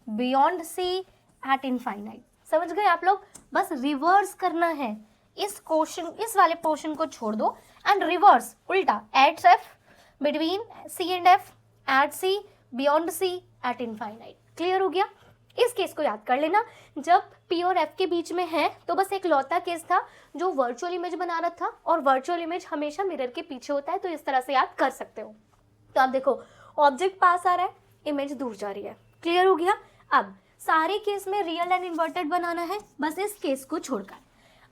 beyond C, at infinite. समझ गए आप लोग? बस रिवर्स करना है, इस क्वेश्चन, इस वाले पोर्शन को छोड़ दो एंड रिवर्स, उल्टा, at F, between C and F, at C, beyond C, at infinite. Clear हो गया? इस केस को याद कर लेना। जब पी और एफ के बीच में है तो बस एक लौता केस था जो वर्चुअल इमेज बना रहा था, और वर्चुअल इमेज हमेशा मिरर के पीछे होता है, तो इस तरह से याद कर सकते हो। तो आप देखो, ऑब्जेक्ट पास आ रहा है, इमेज दूर जा रही है। क्लियर हो गया? अब सारे केस में रियल एंड इन्वर्टेड बनाना है, बस इस केस को छोड़कर।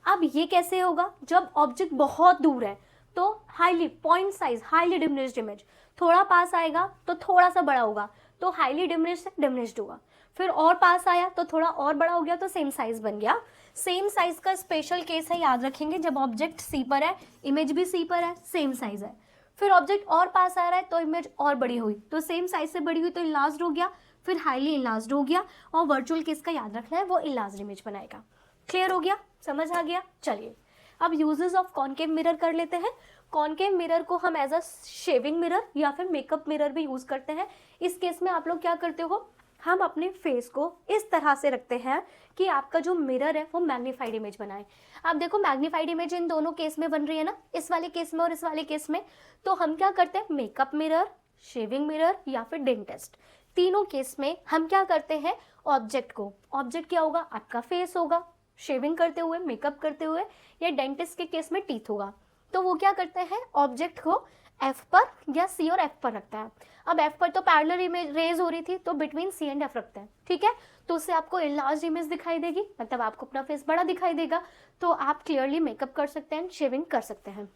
अब ये कैसे होगा, जब ऑब्जेक्ट बहुत दूर है तो highly point size, highly diminished image, थोड़ा पास आएगा तो थोड़ा सा बड़ा होगा, तो हाईली डिमिनिश्ड से डिमिनिश्ड होगा। फिर और पास आया तो थोड़ा और बड़ा हो गया, तो सेम साइज बन गया। सेम साइज का स्पेशल केस है, याद रखेंगे, जब ऑब्जेक्ट सी पर है, इमेज भी सी पर है, सेम साइज है। फिर ऑब्जेक्ट और पास आ रहा है तो इमेज और बड़ी हुई, तो सेम साइज से बड़ी हुई तो इनलार्ज्ड हो गया, फिर हाईली इनलार्ज्ड हो गया, और वर्चुअल केस का याद रखना है, वो इनलार्ज्ड इमेज बनाएगा। क्लियर हो गया? समझ आ गया? चलिए अब यूजेस ऑफ कॉनकेव मिरर कर लेते हैं। कॉनकेव मिरर को हम एज अ शेविंग मिरर या फिर मेकअप मिरर भी यूज करते हैं। इस केस में आप लोग क्या करते हो, हम अपने फेस को इस तरह से रखते हैं कि आपका जो मिरर है वो मैग्नीफाइड इमेज बनाए। आप देखो, मैग्नीफाइड इमेज इन दोनों केस में बन रही है ना, इस वाले केस में और इस वाले केस में। तो हम क्या करते हैं, मेकअप मिरर, शेविंग मिरर या फिर डेंटिस्ट, तीनों केस में हम क्या करते हैं, ऑब्जेक्ट को, ऑब्जेक्ट क्या होगा, आपका फेस होगा, शेविंग करते हुए, मेकअप करते हुए, या डेंटिस्ट के केस में टीथ होगा। तो वो क्या करते हैं, ऑब्जेक्ट को एफ पर या सी और एफ पर रखता है। अब एफ पर तो पैरेलल इमेज रेज हो रही थी, तो बिटवीन सी एंड एफ रखते हैं। ठीक है, तो उससे आपको इनलार्ज इमेज दिखाई देगी, मतलब आपको अपना फेस बड़ा दिखाई देगा, तो आप क्लियरली मेकअप कर सकते हैं, शेविंग कर सकते हैं।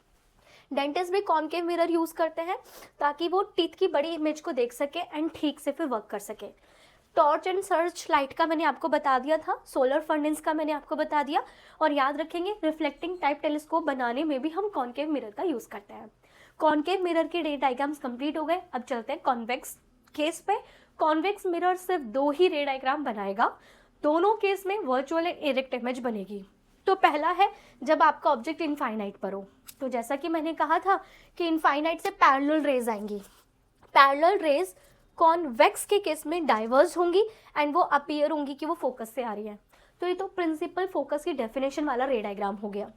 डेंटिस्ट भी कॉनकेव मिरर यूज करते हैं ताकि वो टीथ की बड़ी इमेज को देख सके एंड ठीक से फिर वर्क कर सके। टॉर्च एंड सर्च लाइट का मैंने आपको बता दिया था, सोलर फर्नेस का मैंने आपको बता दिया, और याद रखेंगे रिफ्लेक्टिंग टाइप टेलीस्कोप बनाने में भी हम कॉनकेव मिरर का यूज करते हैं। कॉनकेव मिरर के रे डायग्राम्स कंप्लीट हो गए। अब चलते हैं कॉन्वेक्स केस पे। कॉन्वेक्स मिरर सिर्फ 2 ही रे डायग्राम बनाएगा, दोनों केस में वर्चुअल एंड इरेक्ट इमेज बनेगी। तो पहला है जब आपका ऑब्जेक्ट इनफाइनाइट पर हो, तो जैसा कि मैंने कहा था कि इनफाइनाइट से पैरेलल रेज आएंगी। पैरेलल रेज कॉन्वेक्स के केस में डाइवर्ज होंगी एंड वो अपीयर होंगी कि वो फोकस से आ रही है। तो ये तो प्रिंसिपल फोकस की डेफिनेशन वाला रे डायग्राम हो गया।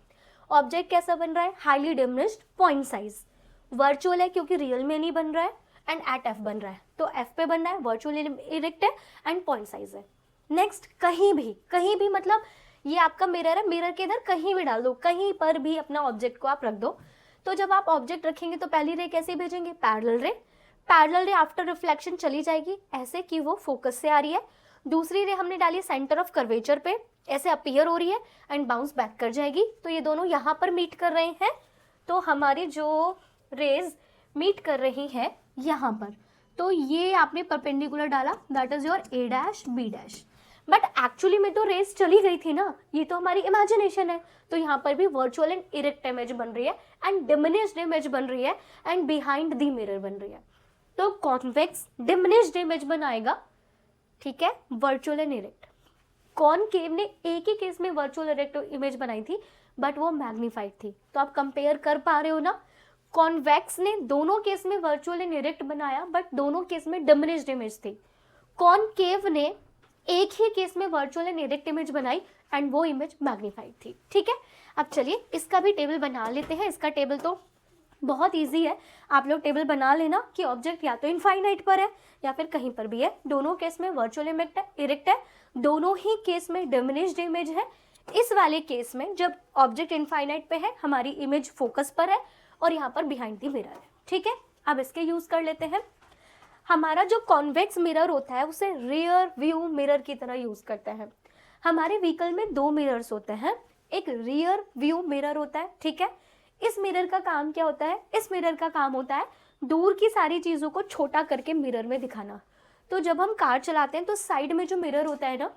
ऑब्जेक्ट कैसा बन रहा है, highly diminished point size, virtual है क्योंकि रियल में नहीं बन रहा है, एंड एट एफ बन रहा है, तो एफ पे बन रहा है, वर्चुअल इरेक्ट है एंड पॉइंट साइज है। नेक्स्ट कहीं भी मतलब ये आपका मिरर है, मिरर के इधर कहीं भी डाल दो, कहीं पर भी अपना ऑब्जेक्ट को आप रख दो। तो जब आप ऑब्जेक्ट रखेंगे तो पहली रे कैसे भेजेंगे, पैरेलल रे। पैरेलल रे आफ्टर रिफ्लेक्शन चली जाएगी ऐसे कि वो फोकस से आ रही है। दूसरी रे हमने डाली सेंटर ऑफ कर्वेचर पे, ऐसे अपीयर हो रही है एंड बाउंस बैक कर जाएगी। तो ये दोनों यहाँ पर मीट कर रहे हैं, तो हमारी जो रेज मीट कर रही है यहाँ पर, तो ये आपने परपेंडिकुलर डाला, that is your A dash B dash. But actually में तो रेस चली गई थी ना, ये तो हमारी इमेजिनेशन है। तो यहाँ पर भी वर्चुअल एंड इरेक्ट इमेज बन रही है एंड डिमिनिश्ड इमेज बन रही है एंड बिहाइंड द मिरर बन रही है। तो कॉन्वेक्स डिमिनिश्ड इमेज बनाएगा, ठीक है, वर्चुअल एंड इरेक्ट। कॉनकेव ने एक ही केस में वर्चुअल इरेक्ट इमेज बनाई थी बट वो मैग्नीफाइड थी। तो आप कंपेयर कर पा रहे हो ना, कॉन्वेक्स ने दोनों केस में वर्चुअल एंड इरेक्ट बनाया बट दोनों केस में डिमिनिश्ड इमेज थी। कॉनकेव ने एक ही केस में वर्चुअल एंड इरेक्ट इमेज बनाई एंड वो इमेज मैग्नीफाइड थी, ठीक है। अब चलिए इसका भी टेबल बना लेते हैं। इसका टेबल तो बहुत इजी है, आप लोग टेबल बना लेना कि ऑब्जेक्ट या तो इनफाइनाइट पर है या फिर कहीं पर भी है। दोनों केस में वर्चुअल इरेक्ट है, दोनों ही केस में डिमिनिश्ड इमेज है। इस वाले केस में जब ऑब्जेक्ट इनफाइनाइट पे है, हमारी इमेज फोकस पर है और यहाँ पर बिहाइंड द मिरर है, ठीक है। अब इसके यूज कर लेते हैं। हमारा जो कॉन्वेक्स मिरर होता है उसे रियर व्यू मिरर की तरह यूज करते हैं। हमारे व्हीकल में दो मिरर्स होते हैं, एक रियर व्यू मिरर होता है, ठीक है। इस मिरर का काम क्या होता है, इस मिरर का काम होता है दूर की सारी चीजों को छोटा करके मिरर में दिखाना। तो जब हम कार चलाते हैं तो साइड में जो मिरर होता है ना,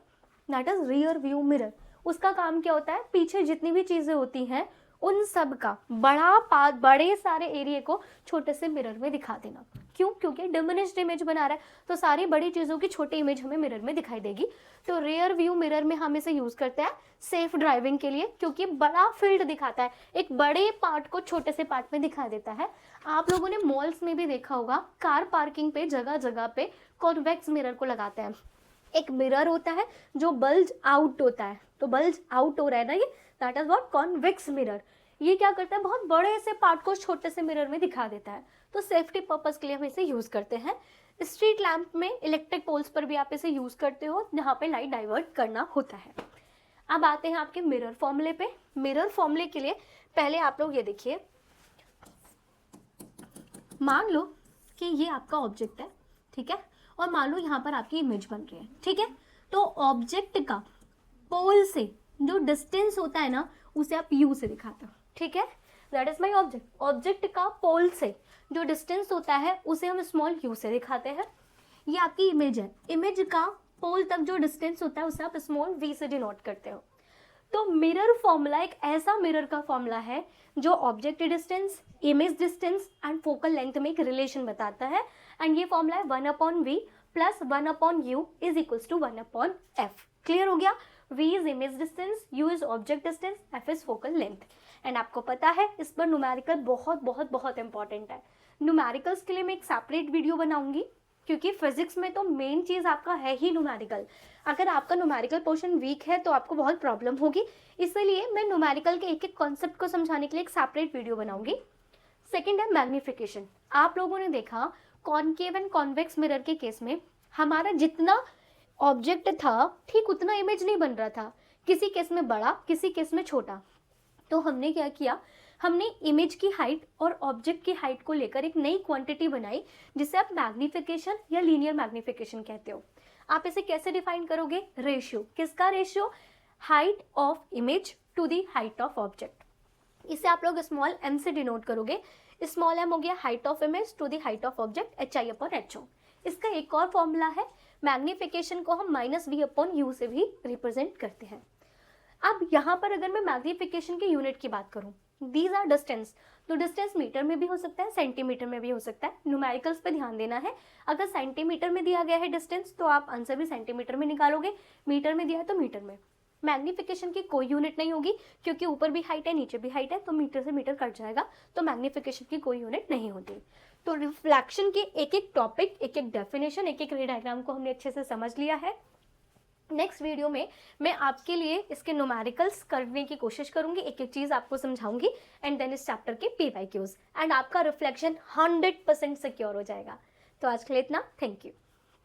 that is rear view mirror. उसका काम क्या होता है, पीछे जितनी भी चीजें होती हैं उन सब का बड़े सारे एरिया को छोटे से मिरर में दिखा देना। क्यों, क्योंकि डिमिनिश्ड इमेज बना रहा है तो सारी बड़ी चीजों की छोटी इमेज हमें मिरर में दिखाई देगी। तो रियर व्यू मिरर में हम इसे यूज करते हैं सेफ ड्राइविंग के लिए, क्योंकि बड़ा फील्ड दिखाता है, एक बड़े पार्ट को छोटे से पार्ट में दिखा देता है। आप लोगों ने मॉल्स में भी देखा होगा, कार पार्किंग पे जगह जगह पे कॉन्वेक्स मिरर को लगाते हैं। एक मिरर होता है जो बल्ज आउट होता है, तो बल्ज आउट हो रहा है ना ये, that is what convex mirror. ये क्या करता है, बहुत बड़े से पार्ट को छोटे से मिरर में दिखा देता है। तो सेफ्टी पर्पस के लिए हम इसे यूज करते हैं। स्ट्रीट लैंप में, इलेक्ट्रिक पोल्स पर भी आप इसे यूज करते हो जहाँ पे लाइट डाइवर्ट करना होता है। अब आते हैं आपके मिरर फॉर्मूले पे। मिरर फॉर्मूले के लिए पहले आप लोग ये देखिए, मान लो कि ये आपका ऑब्जेक्ट है, ठीक है, और मान लो यहाँ पर आपकी इमेज बन रही है, ठीक है। तो ऑब्जेक्ट का पोल से जो डिस्टेंस होता है ना, उसे आप यू से दिखाते हो, ठीक है, that is my object. Object का पोल से जो डिस्टेंस होता है उसे हम स्मॉल यू से दिखाते हैं। ये आपकी इमेज है, इमेज का पोल तक जो डिस्टेंस होता है उसे आप स्मॉल वी से डिनोट करते हो। तो मिरर फॉर्मूला एक ऐसा मिरर का फॉर्मूला है जो object distance, image distance and focal length में एक रिलेशन बताता है। एंड ये फॉर्मूला है 1/v plus 1/u is equals to 1/f। Clear हो गया, v is image distance, u is object distance, f is focal length. And आपको पता है इस पर न्यूमेरिकल बहुत बहुत बहुत इंपॉर्टेंट है। न्यूमेरिकल्स के लिए मैं एक सेपरेट वीडियो बनाऊंगी, क्योंकि फिजिक्स में तो मेन चीज़ आपका है ही न्यूमेरिकल। अगर आपका न्यूमेरिकल पोर्शन वीक है तो आपको बहुत प्रॉब्लम होगी, इसलिए मैं न्यूमेरिकल के एक एक कॉन्सेप्ट को समझाने के लिए एक सेपरेट वीडियो बनाऊंगी। सेकेंड है मैग्निफिकेशन। आप लोगों ने देखा कॉनकेव एंड कॉन्वेक्स मिरर के केस में हमारा जितना ऑब्जेक्ट था ठीक उतना इमेज नहीं बन रहा था, किसी केस में बड़ा किसी केस में छोटा। तो हमने क्या किया, हमने इमेज की हाइट और ऑब्जेक्ट की हाइट को लेकर एक नई क्वांटिटी बनाई जिसे आप मैग्निफिकेशन या लीनियर मैग्निफिकेशन कहते हो। आप इसे कैसे डिफाइन करोगे, रेशियो। किसका ratio, height of image to the height of object. इसे आप लोग स्मॉल m से डिनोट करोगे। स्मॉल m हो गया height of image to the height of object HI/HO। इसका एक और फॉर्मूला है, मैग्निफिकेशन को हम -v/u से भी रिप्रेजेंट करते हैं। अब यहाँ पर अगर मैं मैग्निफिकेशन के यूनिट की बात करूँ, दीज आर डिस्टेंस, तो डिस्टेंस मीटर में भी हो सकता है, सेंटीमीटर में भी हो सकता है। न्यूमेरिकल्स पे ध्यान देना है, अगर सेंटीमीटर में दिया गया है डिस्टेंस तो आप आंसर भी सेंटीमीटर में निकालोगे, मीटर में दिया है तो मीटर में। मैग्निफिकेशन की कोई यूनिट नहीं होगी क्योंकि ऊपर भी हाइट है नीचे भी हाइट है, तो मीटर से मीटर कट जाएगा, तो मैग्निफिकेशन की कोई यूनिट नहीं होती। तो रिफ्लेक्शन की एक एक टॉपिक, एक एक डेफिनेशन, एक एक रे डायग्राम को हमने अच्छे से समझ लिया है। नेक्स्ट वीडियो में मैं आपके लिए इसके न्यूमेरिकल्स करने की कोशिश करूंगी, एक एक चीज़ आपको समझाऊंगी एंड देन इस चैप्टर के PYQs एंड आपका रिफ्लेक्शन 100% सिक्योर हो जाएगा। तो आज के लिए इतना, थैंक यू।